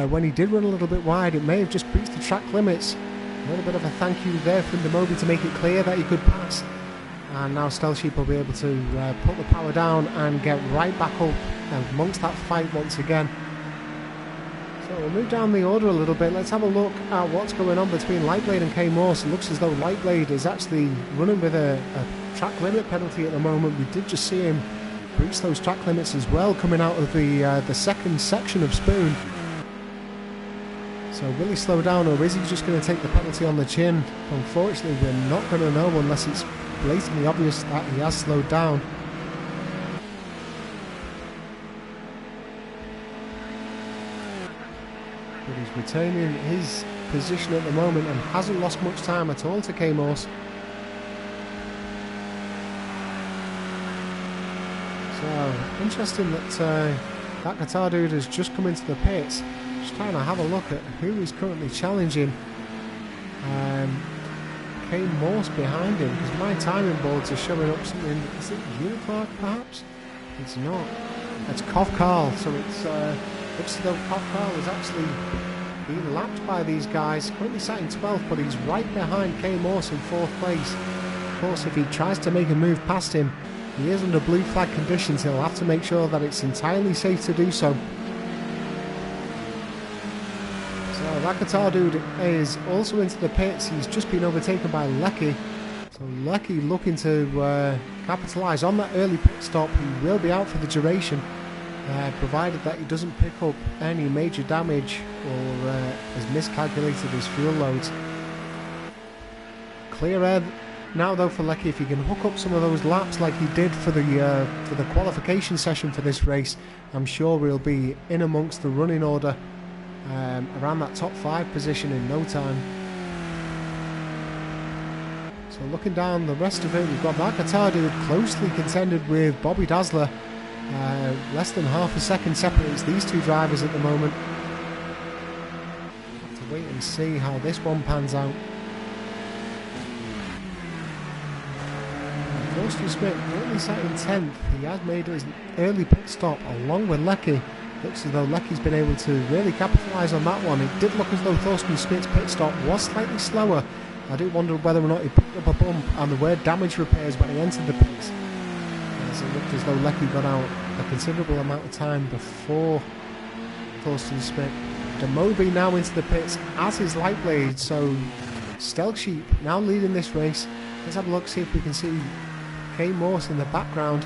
when he did run a little bit wide, it may have just breached the track limits. A little bit of a thank you there from Demobi to make it clear that he could pass. And now Stealth Sheep will be able to put the power down and get right back up amongst that fight once again. So we'll move down the order a little bit. Let's have a look at what's going on between Lightblade and K-Morse. It looks as though Lightblade is actually running with a track limit penalty at the moment. We did just see him breach those track limits as well coming out of the second section of Spoon. So will he slow down, or is he just going to take the penalty on the chin? Unfortunately, we're not going to know unless it's blatantly obvious that he has slowed down. But he's retaining his position at the moment and hasn't lost much time at all to K-Morse. So interesting that that guitar dude has just come into the pits. Just trying to have a look at who he's currently challenging. K-Morse behind him, because my timing boards are showing up something. Is it Uniclark perhaps? It's not. It's Koff Karl. So it's looks as though Koff Karl is actually being lapped by these guys. Currently sat in 12th, but he's right behind K-Morse in 4th place. Of course, if he tries to make a move past him, he is under blue flag conditions. He'll have to make sure that it's entirely safe to do so. So that guitar dude is also into the pits. He's just been overtaken by Lecky. So Lecky looking to capitalise on that early pit stop. He will be out for the duration, provided that he doesn't pick up any major damage or has miscalculated his fuel loads. Clear air now though for Lecky. If he can hook up some of those laps like he did for the qualification session for this race, I'm sure we'll be in amongst the running order around that top 5 position in no time. So looking down the rest of it, we've got that guitar dude closely contended with Bobby Dazzler. Less than half a second separates these two drivers at the moment. Have to wait and see how this one pans out. Thorsten Smith currently sat in 10th. He has made his early pit stop along with Lecky. Looks as though Lecky's been able to really capitalise on that one. It did look as though Thorsten Smith's pit stop was slightly slower. I do wonder whether or not he picked up a bump and there were damage repairs when he entered the pits. As it looked as though Lecky got out a considerable amount of time before Thorsten Smith. Demobi now into the pits, as is Lightblade. So Stealth Sheep now leading this race. Let's have a look, see if we can see K-Morse in the background.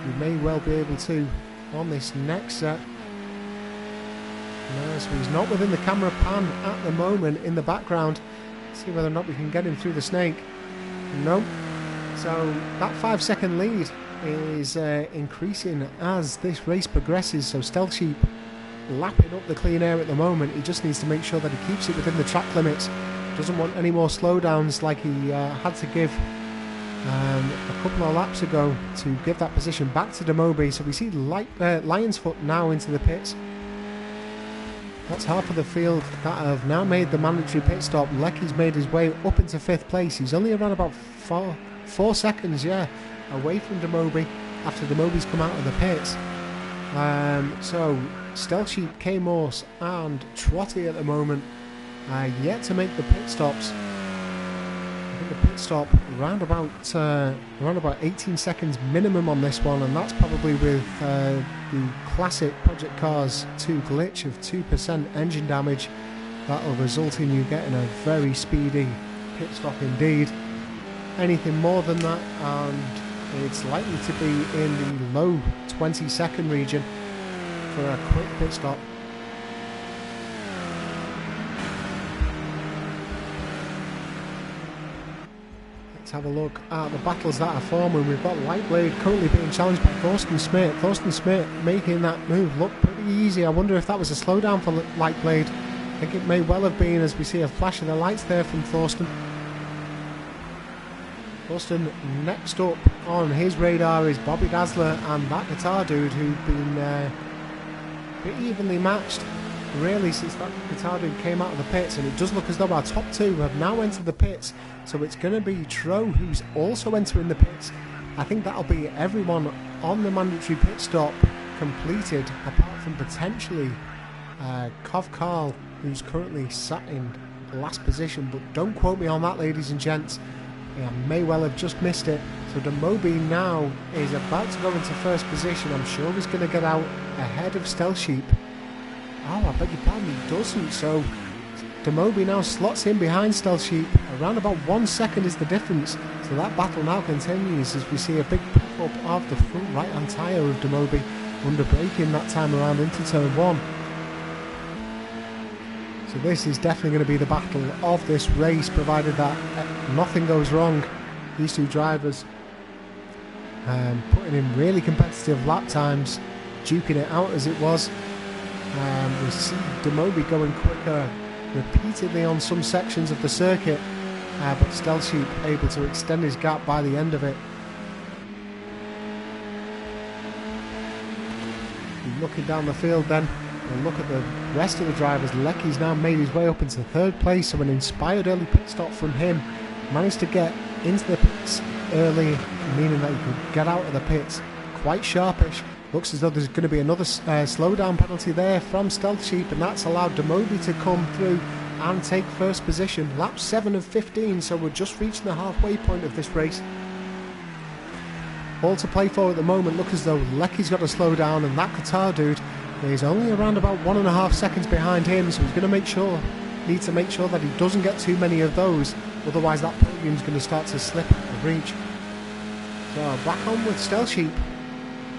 We may well be able to on this next set. No, so he's not within the camera pan at the moment in the background. See whether or not we can get him through the snake. No. So that 5-second lead is increasing as this race progresses. So Stealth Sheep lapping up the clean air at the moment. He just needs to make sure that he keeps it within the track limits. Doesn't want any more slowdowns like he had to give a couple of laps ago to give that position back to Demobi. So we see Lion's Foot now into the pits. That's half of the field that have now made the mandatory pit stop. Lecky's made his way up into 5th place. He's only around about 4 seconds, away from Demobi after Demobi's come out of the pits. So Stealth Sheep, K-Morse and Trotty at the moment yet to make the pit stops. I think the pit stop around about 18 seconds minimum on this one, and that's probably with the classic Project Cars 2 glitch of 2% engine damage. That'll result in you getting a very speedy pit stop indeed. Anything more than that and it's likely to be in the low 20-second region for a quick pit stop. Let's have a look at the battles that are forming. We've got Lightblade currently being challenged by Thorsten Smith. Thorsten Smith making that move look pretty easy. I wonder if that was a slowdown for Lightblade. I think it may well have been, as we see a flash of the lights there from Thorsten. Thorsten next up on his radar is Bobby Dazzler and that Guitar Dude, who've been pretty evenly matched really since that Guitar Dude came out of the pits, and it does look as though our top two have now entered the pits. So it's going to be Tro who's also entering the pits. I think that'll be everyone on the mandatory pit stop completed, apart from potentially Kov Karl, who's currently sat in last position, but don't quote me on that, ladies and gents. I may well have just missed it. So Demobi now is about to go into first position. I'm sure he's going to get out ahead of Stealth Sheep. Oh, I beg your pardon, he doesn't. So Demobi now slots in behind Stealth Sheep. Around about 1 second is the difference. So that battle now continues as we see a big pop up of the front right hand tyre of Demobi under braking that time around into turn 1. So this is definitely going to be the battle of this race, provided that nothing goes wrong. These two drivers putting in really competitive lap times, duking it out as it was. We see Demobi going quicker repeatedly on some sections of the circuit, but Stealth Sheep able to extend his gap by the end of it. Looking down the field then, and look at the rest of the drivers. Lecky's now made his way up into 3rd place, so an inspired early pit stop from him. Managed to get into the pits early, meaning that he could get out of the pits quite sharpish. Looks as though there's going to be another slowdown penalty there from Stealth Sheep, and that's allowed Demobi to come through and take first position. Lap 7 of 15, so we're just reaching the halfway point of this race. All to play for at the moment. Look as though Lecky's got to slow down, and that Guitar Dude is only around about 1.5 seconds behind him, so he's going to needs to make sure that he doesn't get too many of those, otherwise that podium's going to start to slip out of reach. So back on with Stealth Sheep.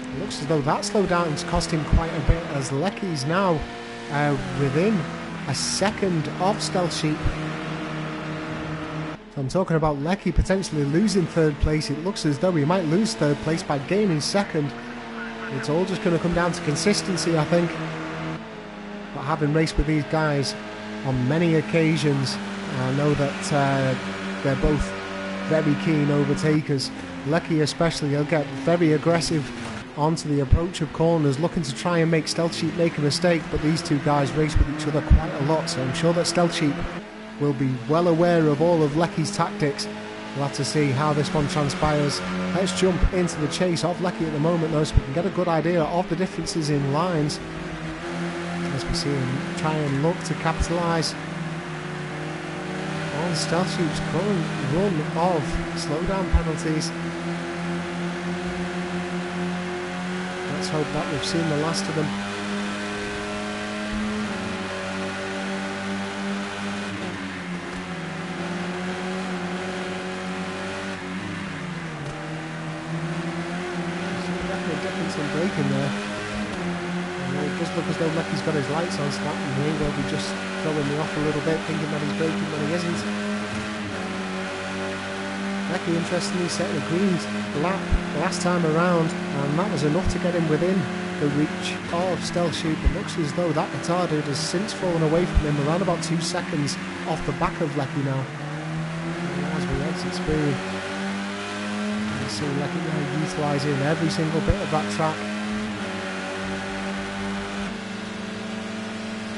It looks as though that slowdown's cost him quite a bit, as Lecky's now within a second of Stealth Sheep. So I'm talking about Lecky potentially losing 3rd place. It looks as though he might lose 3rd place by gaining 2nd. It's all just going to come down to consistency, I think. But having raced with these guys on many occasions, I know that they're both very keen overtakers. Lecky especially, he'll get very aggressive onto the approach of corners, looking to try and make Stealth Sheep make a mistake, but these two guys race with each other quite a lot, so I'm sure that Stealth Sheep will be well aware of all of Lecky's tactics. We'll have to see how this one transpires. Let's jump into the chase of Lecky at the moment though, so we can get a good idea of the differences in lines as we see him try and look to capitalise on Stealth Sheep's current run of slowdown penalties. Let's hope that we've seen the last of them. Some braking there. It does look as though Lecky's got his lights on, so that may well be just throwing me off a little bit, thinking that he's braking when he isn't. Lecky interestingly set a green lap last time around, and that was enough to get him within the reach of Stealth Sheep. It looks as though that guitar dude has since fallen away from him, around about 2 seconds off the back of Lecky now. As we exit screen, you see Lecky now utilising every single bit of that track.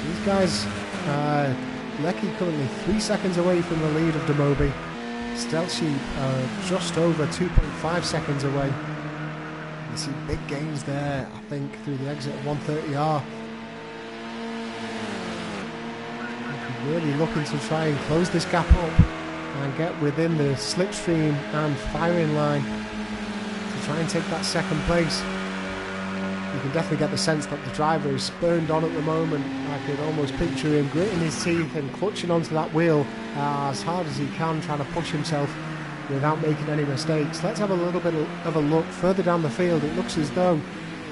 These guys, Lecky currently 3 seconds away from the lead of Demobi. Stealth Sheep just over 2.5 seconds away. You see big gains there, I think, through the exit of 130R. Really looking to try and close this gap up and get within the slipstream and firing line to try and take that second place. You can definitely get the sense that the driver is spurned on at the moment. I could almost picture him gritting his teeth and clutching onto that wheel as hard as he can, trying to push himself without making any mistakes. Let's have a little bit of a look further down the field. It looks as though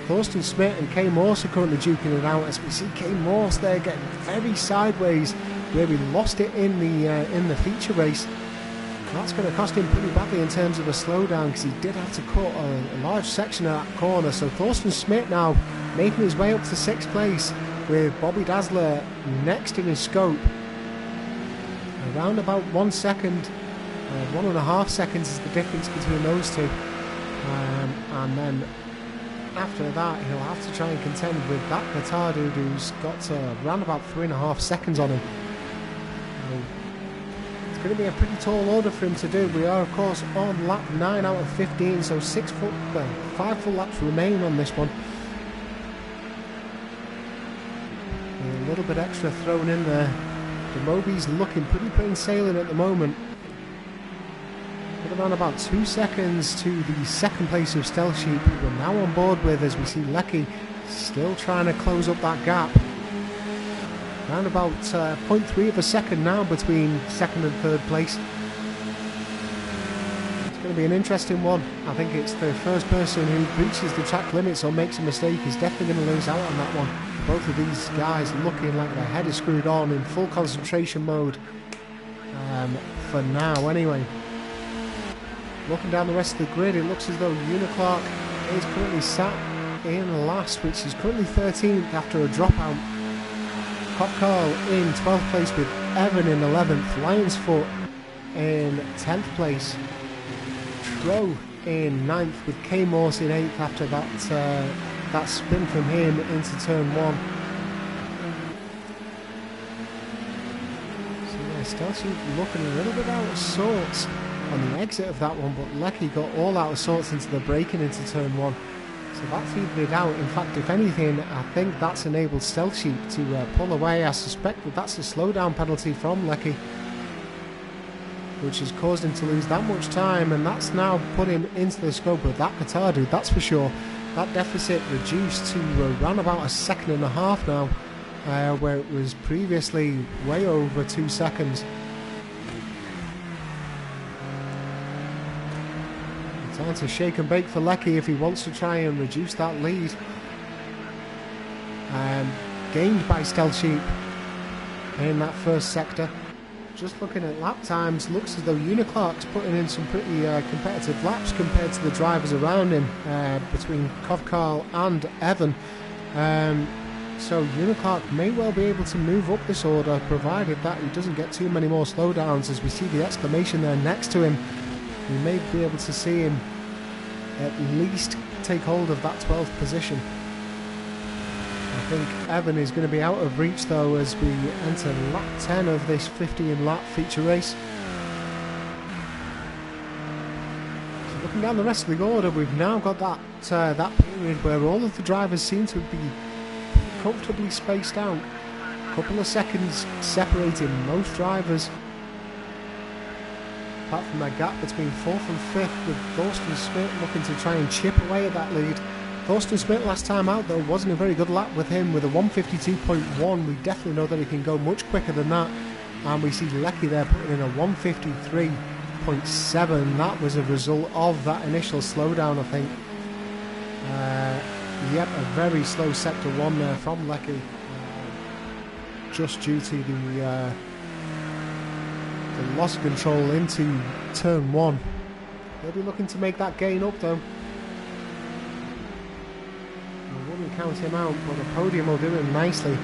Thorsten Smith and Kay Morse are currently duking it out, as we see Kay Morse there getting very sideways where he lost it in the feature race. That's going to cost him pretty badly in terms of a slowdown, because he did have to cut a large section of that corner. So Thorsten Smith now making his way up to 6th place, with Bobby Dazzler next in his scope. Around about 1 second, 1.5 seconds is the difference between those two. And then after that, he'll have to try and contend with that guitar dude who's got around about 3.5 seconds on him. It's going to be a pretty tall order for him to do. We are, of course, on lap 9 out of 15, so 5 full laps remain on this one. A little bit extra thrown in there. Demobi's looking pretty plain sailing at the moment. With around about 2 seconds to the second place of Stealth Sheep, who we're now on board with, as we see Lecky still trying to close up that gap. Around about 0.3 of a second now between second and third place. It's going to be an interesting one. I think it's the first person who reaches the track limits or makes a mistake is definitely going to lose out on that one. Both of these guys looking like their head is screwed on, in full concentration mode for now anyway. Looking down the rest of the grid, it looks as though Uniclark is currently sat in last, which is currently 13th after a dropout. Kopkarl in 12th place with Evan in 11th, Lionsfoot in 10th place, Tro in 9th with Kay Morse in 8th after that spin from him into turn 1. So yeah, Stealth Sheep looking a little bit out of sorts on the exit of that one, but Lecky got all out of sorts into the braking into turn 1. So that's evened it out. In fact, if anything, I think that's enabled Stealth Sheep to pull away. I suspect that that's a slowdown penalty from Lecky, which has caused him to lose that much time, and that's now put him into the scope of that guitar dude, that's for sure. That deficit reduced to around about 1.5 seconds now, where it was previously way over 2 seconds. Time to shake and bake for Lecky if he wants to try and reduce that lead. Gained by Stealth Sheep in that first sector. Just looking at lap times, looks as though Uniclark's putting in some pretty competitive laps compared to the drivers around him, between Kopkarl and Evan. So Uniclark may well be able to move up this order, provided that he doesn't get too many more slowdowns. As we see the exclamation there next to him, we may be able to see him at least take hold of that 12th position. I think Evan is going to be out of reach though as we enter lap 10 of this 15 lap feature race. So looking down the rest of the order, we've now got that period where all of the drivers seem to be comfortably spaced out. A couple of seconds separating most drivers, apart from a gap between 4th and 5th, with Thorsten Smith looking to try and chip away at that lead. Thorsten Smith last time out though wasn't a very good lap with him, with a 152.1. We definitely know that he can go much quicker than that, and we see Lecky there putting in a 153.7. That was a result of that initial slowdown, I think. Yep, a very slow sector 1 there from Lecky, just due to the loss of control into turn 1. They'll be looking to make that gain up though. The one who count him out, but the podium will do him nicely.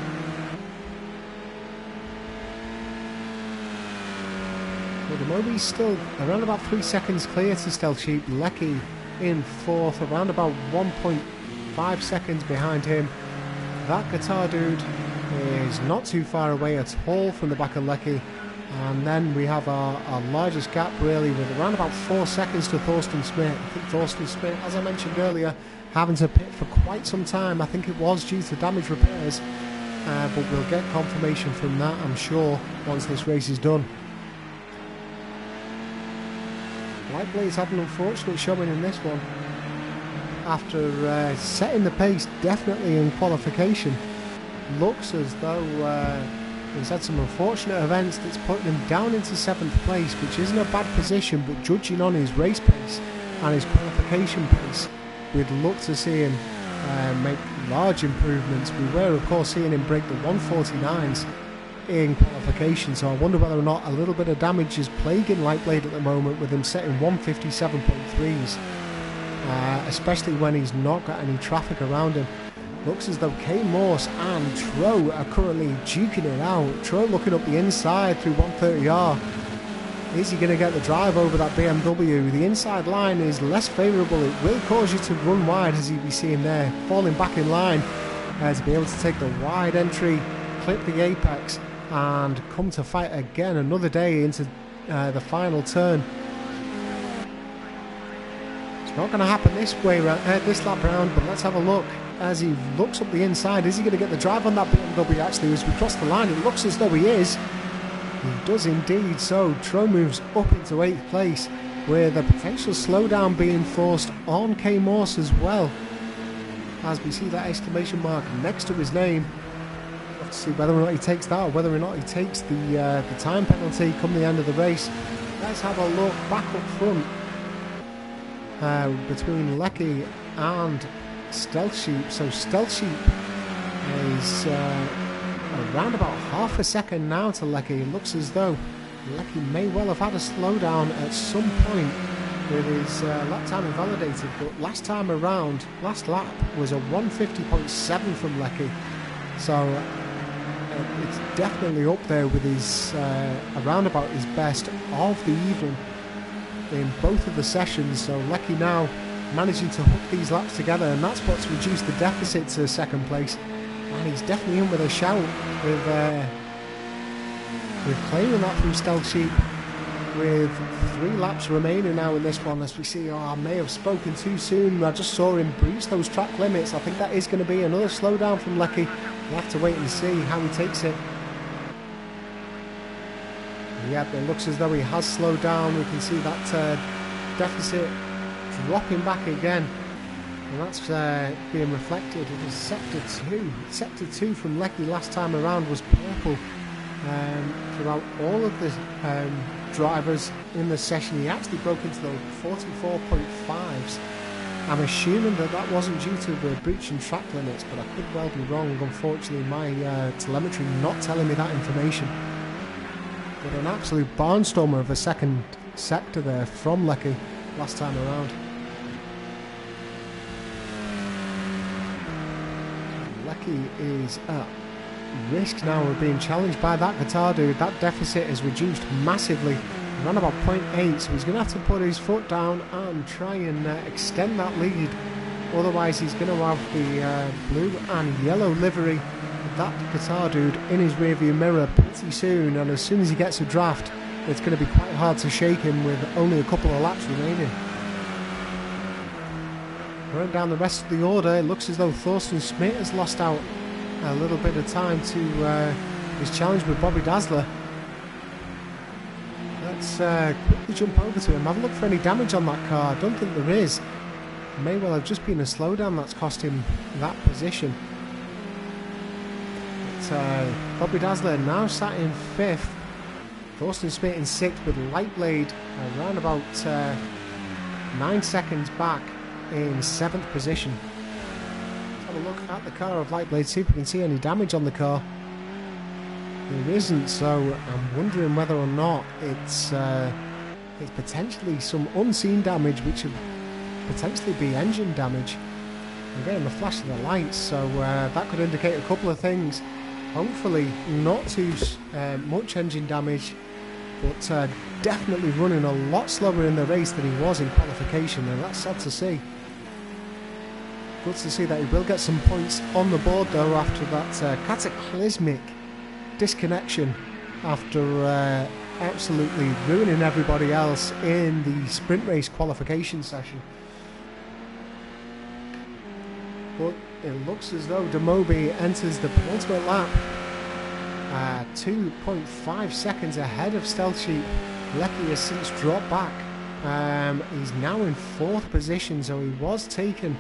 Well, the moment he's still around about 3 seconds clear to Stealth Sheep. Lecky in fourth, around about 1.5 seconds behind him. That Guitar Dude is not too far away at all from the back of Lecky. And then we have our largest gap really, with around about 4 seconds to Thorsten Smith. I think Thorsten Smith, as I mentioned earlier, having to pit for quite some time. I think it was due to damage repairs, but we'll get confirmation from that, I'm sure, once this race is done. Lightblade's had an unfortunate showing in this one. After setting the pace definitely in qualification, looks as though he's had some unfortunate events that's putting him down into 7th place, which isn't a bad position, but judging on his race pace and his qualification pace, we'd look to see him make large improvements. We were of course seeing him break the 149s in qualification, so I wonder whether or not a little bit of damage is plaguing Lightblade at the moment, with him setting 157.3s, especially when he's not got any traffic around him. Looks as though Kay Morse and Tro are currently duking it out. Tro looking up the inside through 130R. Is he going to get the drive over that BMW? The inside line is less favourable. It will cause you to run wide, as you can see him there, falling back in line to be able to take the wide entry, clip the apex, and come to fight again another day into the final turn. It's not going to happen this way this lap round, but let's have a look as he looks up the inside. Is he going to get the drive on that BMW? Actually, as we cross the line, it looks as though he is. He does indeed so. Tro moves up into 8th place, with a potential slowdown being forced on Kay Morse as well, as we see that exclamation mark next to his name. We'll have to see whether or not he takes that, or whether or not he takes the time penalty come the end of the race. Let's have a look back up front between Lecky and Stealth Sheep. So Stealth Sheep is around about half a second now to Lecky. It looks as though Lecky may well have had a slowdown at some point with his lap time invalidated, but last time around, last lap was a 150.7 from Lecky, so it's definitely up there with his around about his best of the evening in both of the sessions. So Lecky now managing to hook these laps together, and that's what's reduced the deficit to 2nd place. And he's definitely in with a shout with claiming that from Stealth Sheep, with 3 laps remaining now in this one. As we see, I may have spoken too soon. I just saw him breach those track limits. I think that is going to be another slowdown from Lecky. We'll have to wait and see how he takes it. Yep, it looks as though he has slowed down. We can see that deficit dropping back again, and that's being reflected. It is sector 2. Sector 2 from Lecky last time around was purple throughout all of the drivers in the session. He actually broke into the 44.5s. I'm assuming that wasn't due to the breaching track limits, but I could well be wrong. Unfortunately, my telemetry not telling me that information. But an absolute barnstormer of a second sector there from Lecky last time around. Lecky is at risk now of being challenged by that Guitar Dude. That deficit is reduced massively, around about 0.8, so he's going to have to put his foot down and try and extend that lead. Otherwise he's going to have the blue and yellow livery, that Guitar Dude, in his rearview mirror pretty soon, and as soon as he gets a draft, it's going to be quite hard to shake him with only a couple of laps remaining. Running down the rest of the order, it looks as though Thorsten Smith has lost out a little bit of time to his challenge with Bobby Dazzler. Let's quickly jump over to him, have a look for any damage on that car. I don't think there is. It may well have just been a slowdown that's cost him that position. But Bobby Dazzler now sat in 5th. Thorsten Smith in 6th, with Lightblade around about 9 seconds back in 7th position. Let's have a look at the car of Lightblade, see if we can see any damage on the car. There isn't, so I'm wondering whether or not it's potentially some unseen damage, which would potentially be engine damage. I'm getting the flash of the lights, so that could indicate a couple of things. Hopefully not too much engine damage, but definitely running a lot slower in the race than he was in qualification, and that's sad to see. Good to see that he will get some points on the board though after that cataclysmic disconnection after absolutely ruining everybody else in the sprint race qualification session. But it looks as though Demobi enters the penultimate lap 2.5 seconds ahead of Stealth Sheep. Lecky has since dropped back. He's now in 4th position, so he was taken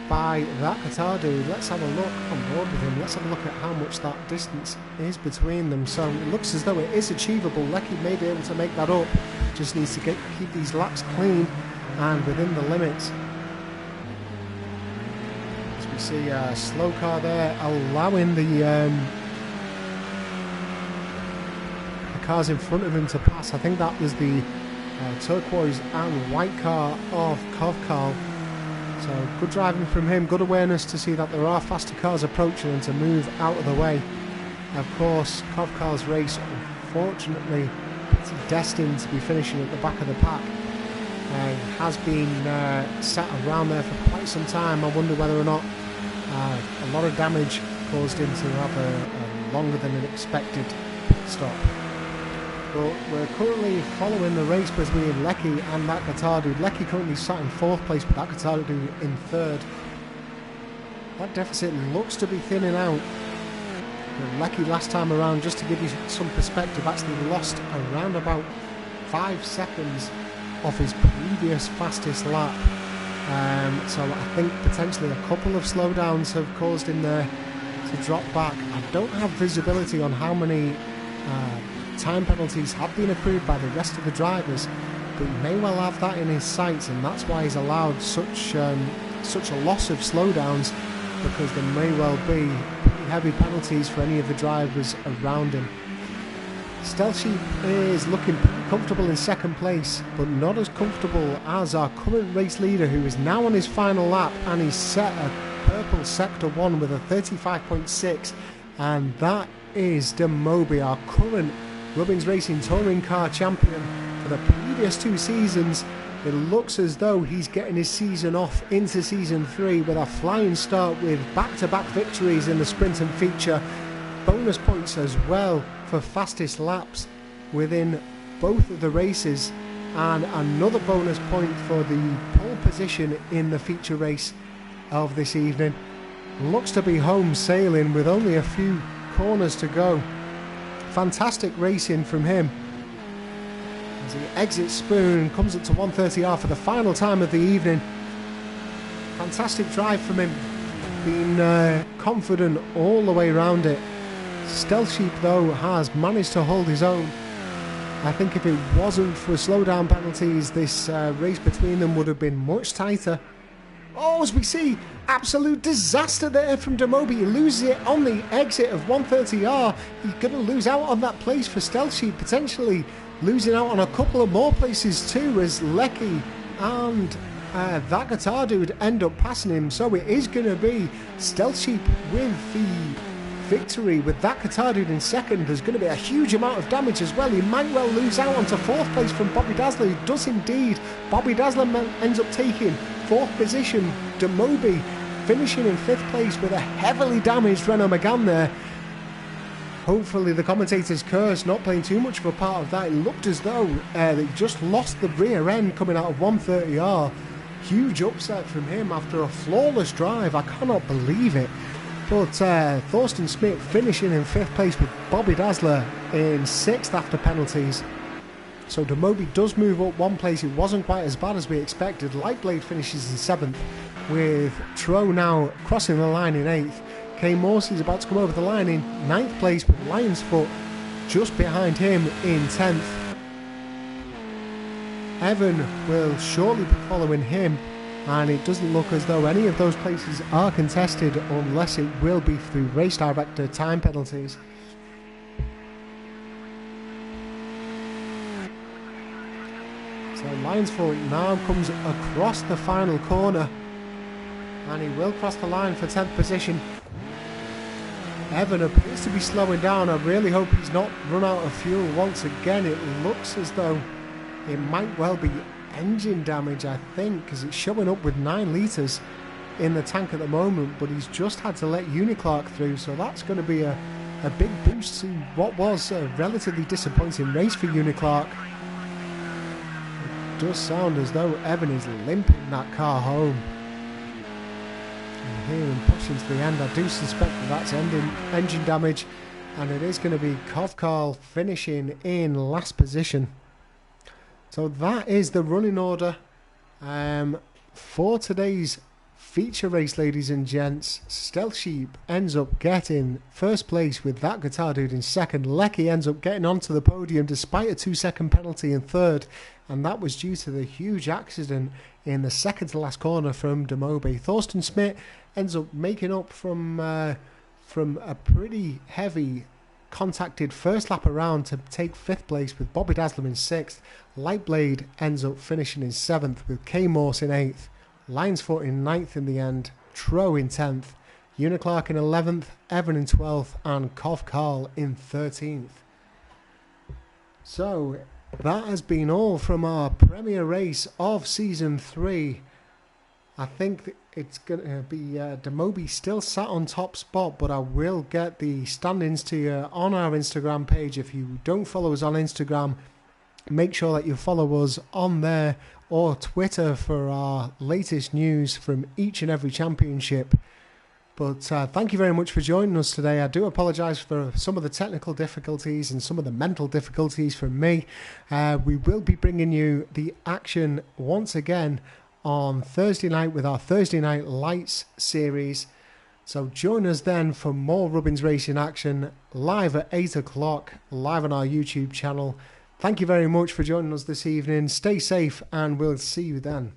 by that guitar dude. Let's have a look on board with him. Let's have a look at how much that distance is between them. So it looks as though it is achievable. Lecky may be able to make that up. Just needs to keep these laps clean and within the limits. As we see a slow car there allowing the cars in front of him to pass. I think that was the turquoise and white car of Kovkarl. So good driving from him, good awareness to see that there are faster cars approaching and to move out of the way. Of course, Kovkarl's race, unfortunately, pretty destined to be finishing at the back of the pack. He has been sat around there for quite some time. I wonder whether or not a lot of damage caused him to have a longer than expected pit stop. But we're currently following the race between Lecky and that guitar dude. Lecky currently sat in 4th place, but that guitar dude in 3rd. That deficit looks to be thinning out. Lecky last time around, just to give you some perspective, actually lost around about 5 seconds off his previous fastest lap. So I think potentially a couple of slowdowns have caused him there to drop back. I don't have visibility on how many time penalties have been accrued by the rest of the drivers, but he may well have that in his sights, and that's why he's allowed such a loss of slowdowns, because there may well be pretty heavy penalties for any of the drivers around him. Stealth Sheep is looking pretty comfortable in 2nd place, but not as comfortable as our current race leader, who is now on his final lap, and he's set a purple sector 1 with a 35.6, and that is Demobi, our current Rubbins Racing Touring Car champion for the previous 2 seasons. It looks as though he's getting his season off into season 3 with a flying start with back-to-back victories in the sprint and feature. Bonus points as well for fastest laps within both of the races, and another bonus point for the pole position in the feature race of this evening. Looks to be home sailing with only a few corners to go. Fantastic racing from him as he exits Spoon, comes up to 130R for the final time of the evening. Fantastic drive from him, being confident all the way around it. Stealth Sheep though has managed to hold his own. I think if it wasn't for slowdown penalties, this race between them would have been much tighter. Oh, as we see, absolute disaster there from Demobi. He loses it on the exit of 130R. He's going to lose out on that place for Stealth Sheep, potentially losing out on a couple of more places too, as Lecky and that guitar dude end up passing him. So it is going to be Stealth Sheep with the victory, with that guitar dude in 2nd. There's going to be a huge amount of damage as well. He might well lose out onto 4th place from Bobby Dazzler. He does indeed. Bobby Dazzler ends up taking 4th position. Demobi finishing in 5th place with a heavily damaged Renault Megane there. Hopefully the commentator's curse not playing too much of a part of that. It looked as though they just lost the rear end coming out of 130R. Huge upset from him after a flawless drive. I cannot believe it. But Thorsten Smith finishing in 5th place with Bobby Dazzler in 6th after penalties. So Demobi does move up 1 place. It wasn't quite as bad as we expected. Lightblade finishes in 7th, with Tro now crossing the line in 8th. Kay Morsey's about to come over the line in 9th place, with Lion's Foot just behind him in 10th. Evan will shortly be following him, and it doesn't look as though any of those places are contested unless it will be through race director time penalties. So Lionsford now comes across the final corner and he will cross the line for 10th position. Evan appears to be slowing down. I really hope he's not run out of fuel once again. It looks as though it might well be engine damage, I think, because it's showing up with 9 litres in the tank at the moment, but he's just had to let Uniclark through, so that's going to be a big boost to what was a relatively disappointing race for Uniclark. It does sound as though Evan is limping that car home. And here him pushing to the end, I do suspect that that's engine damage, and it is going to be Kovkarl finishing in last position. So that is the running order for today's feature race, ladies and gents. Stealth Sheep ends up getting first place with that guitar dude in second. Lecky ends up getting onto the podium despite a 2-second penalty in third, and that was due to the huge accident in the second to last corner from Demobe. Thorsten Smith ends up making up from a pretty heavy contacted first lap around to take 5th place with Bobby Dazzler in 6th. Lightblade ends up finishing in 7th with K Morse in 8th. Lionsfoot in 9th in the end, Tro in 10th, Uniclark in 11th, Evan in 12th, and Kovkarl in 13th. So that has been all from our premiere race of Season 3. I think it's going to be Demobe still sat on top spot, but I will get the standings to you on our Instagram page. If you don't follow us on Instagram, make sure that you follow us on there, or Twitter for our latest news from each and every championship. But thank you very much for joining us today. I do apologise for some of the technical difficulties and some of the mental difficulties from me. We will be bringing you the action once again on Thursday night with our Thursday Night Lights series. So join us then for more Rubbins Racing action live at 8 o'clock, live on our YouTube channel. Thank you very much for joining us this evening. Stay safe and we'll see you then.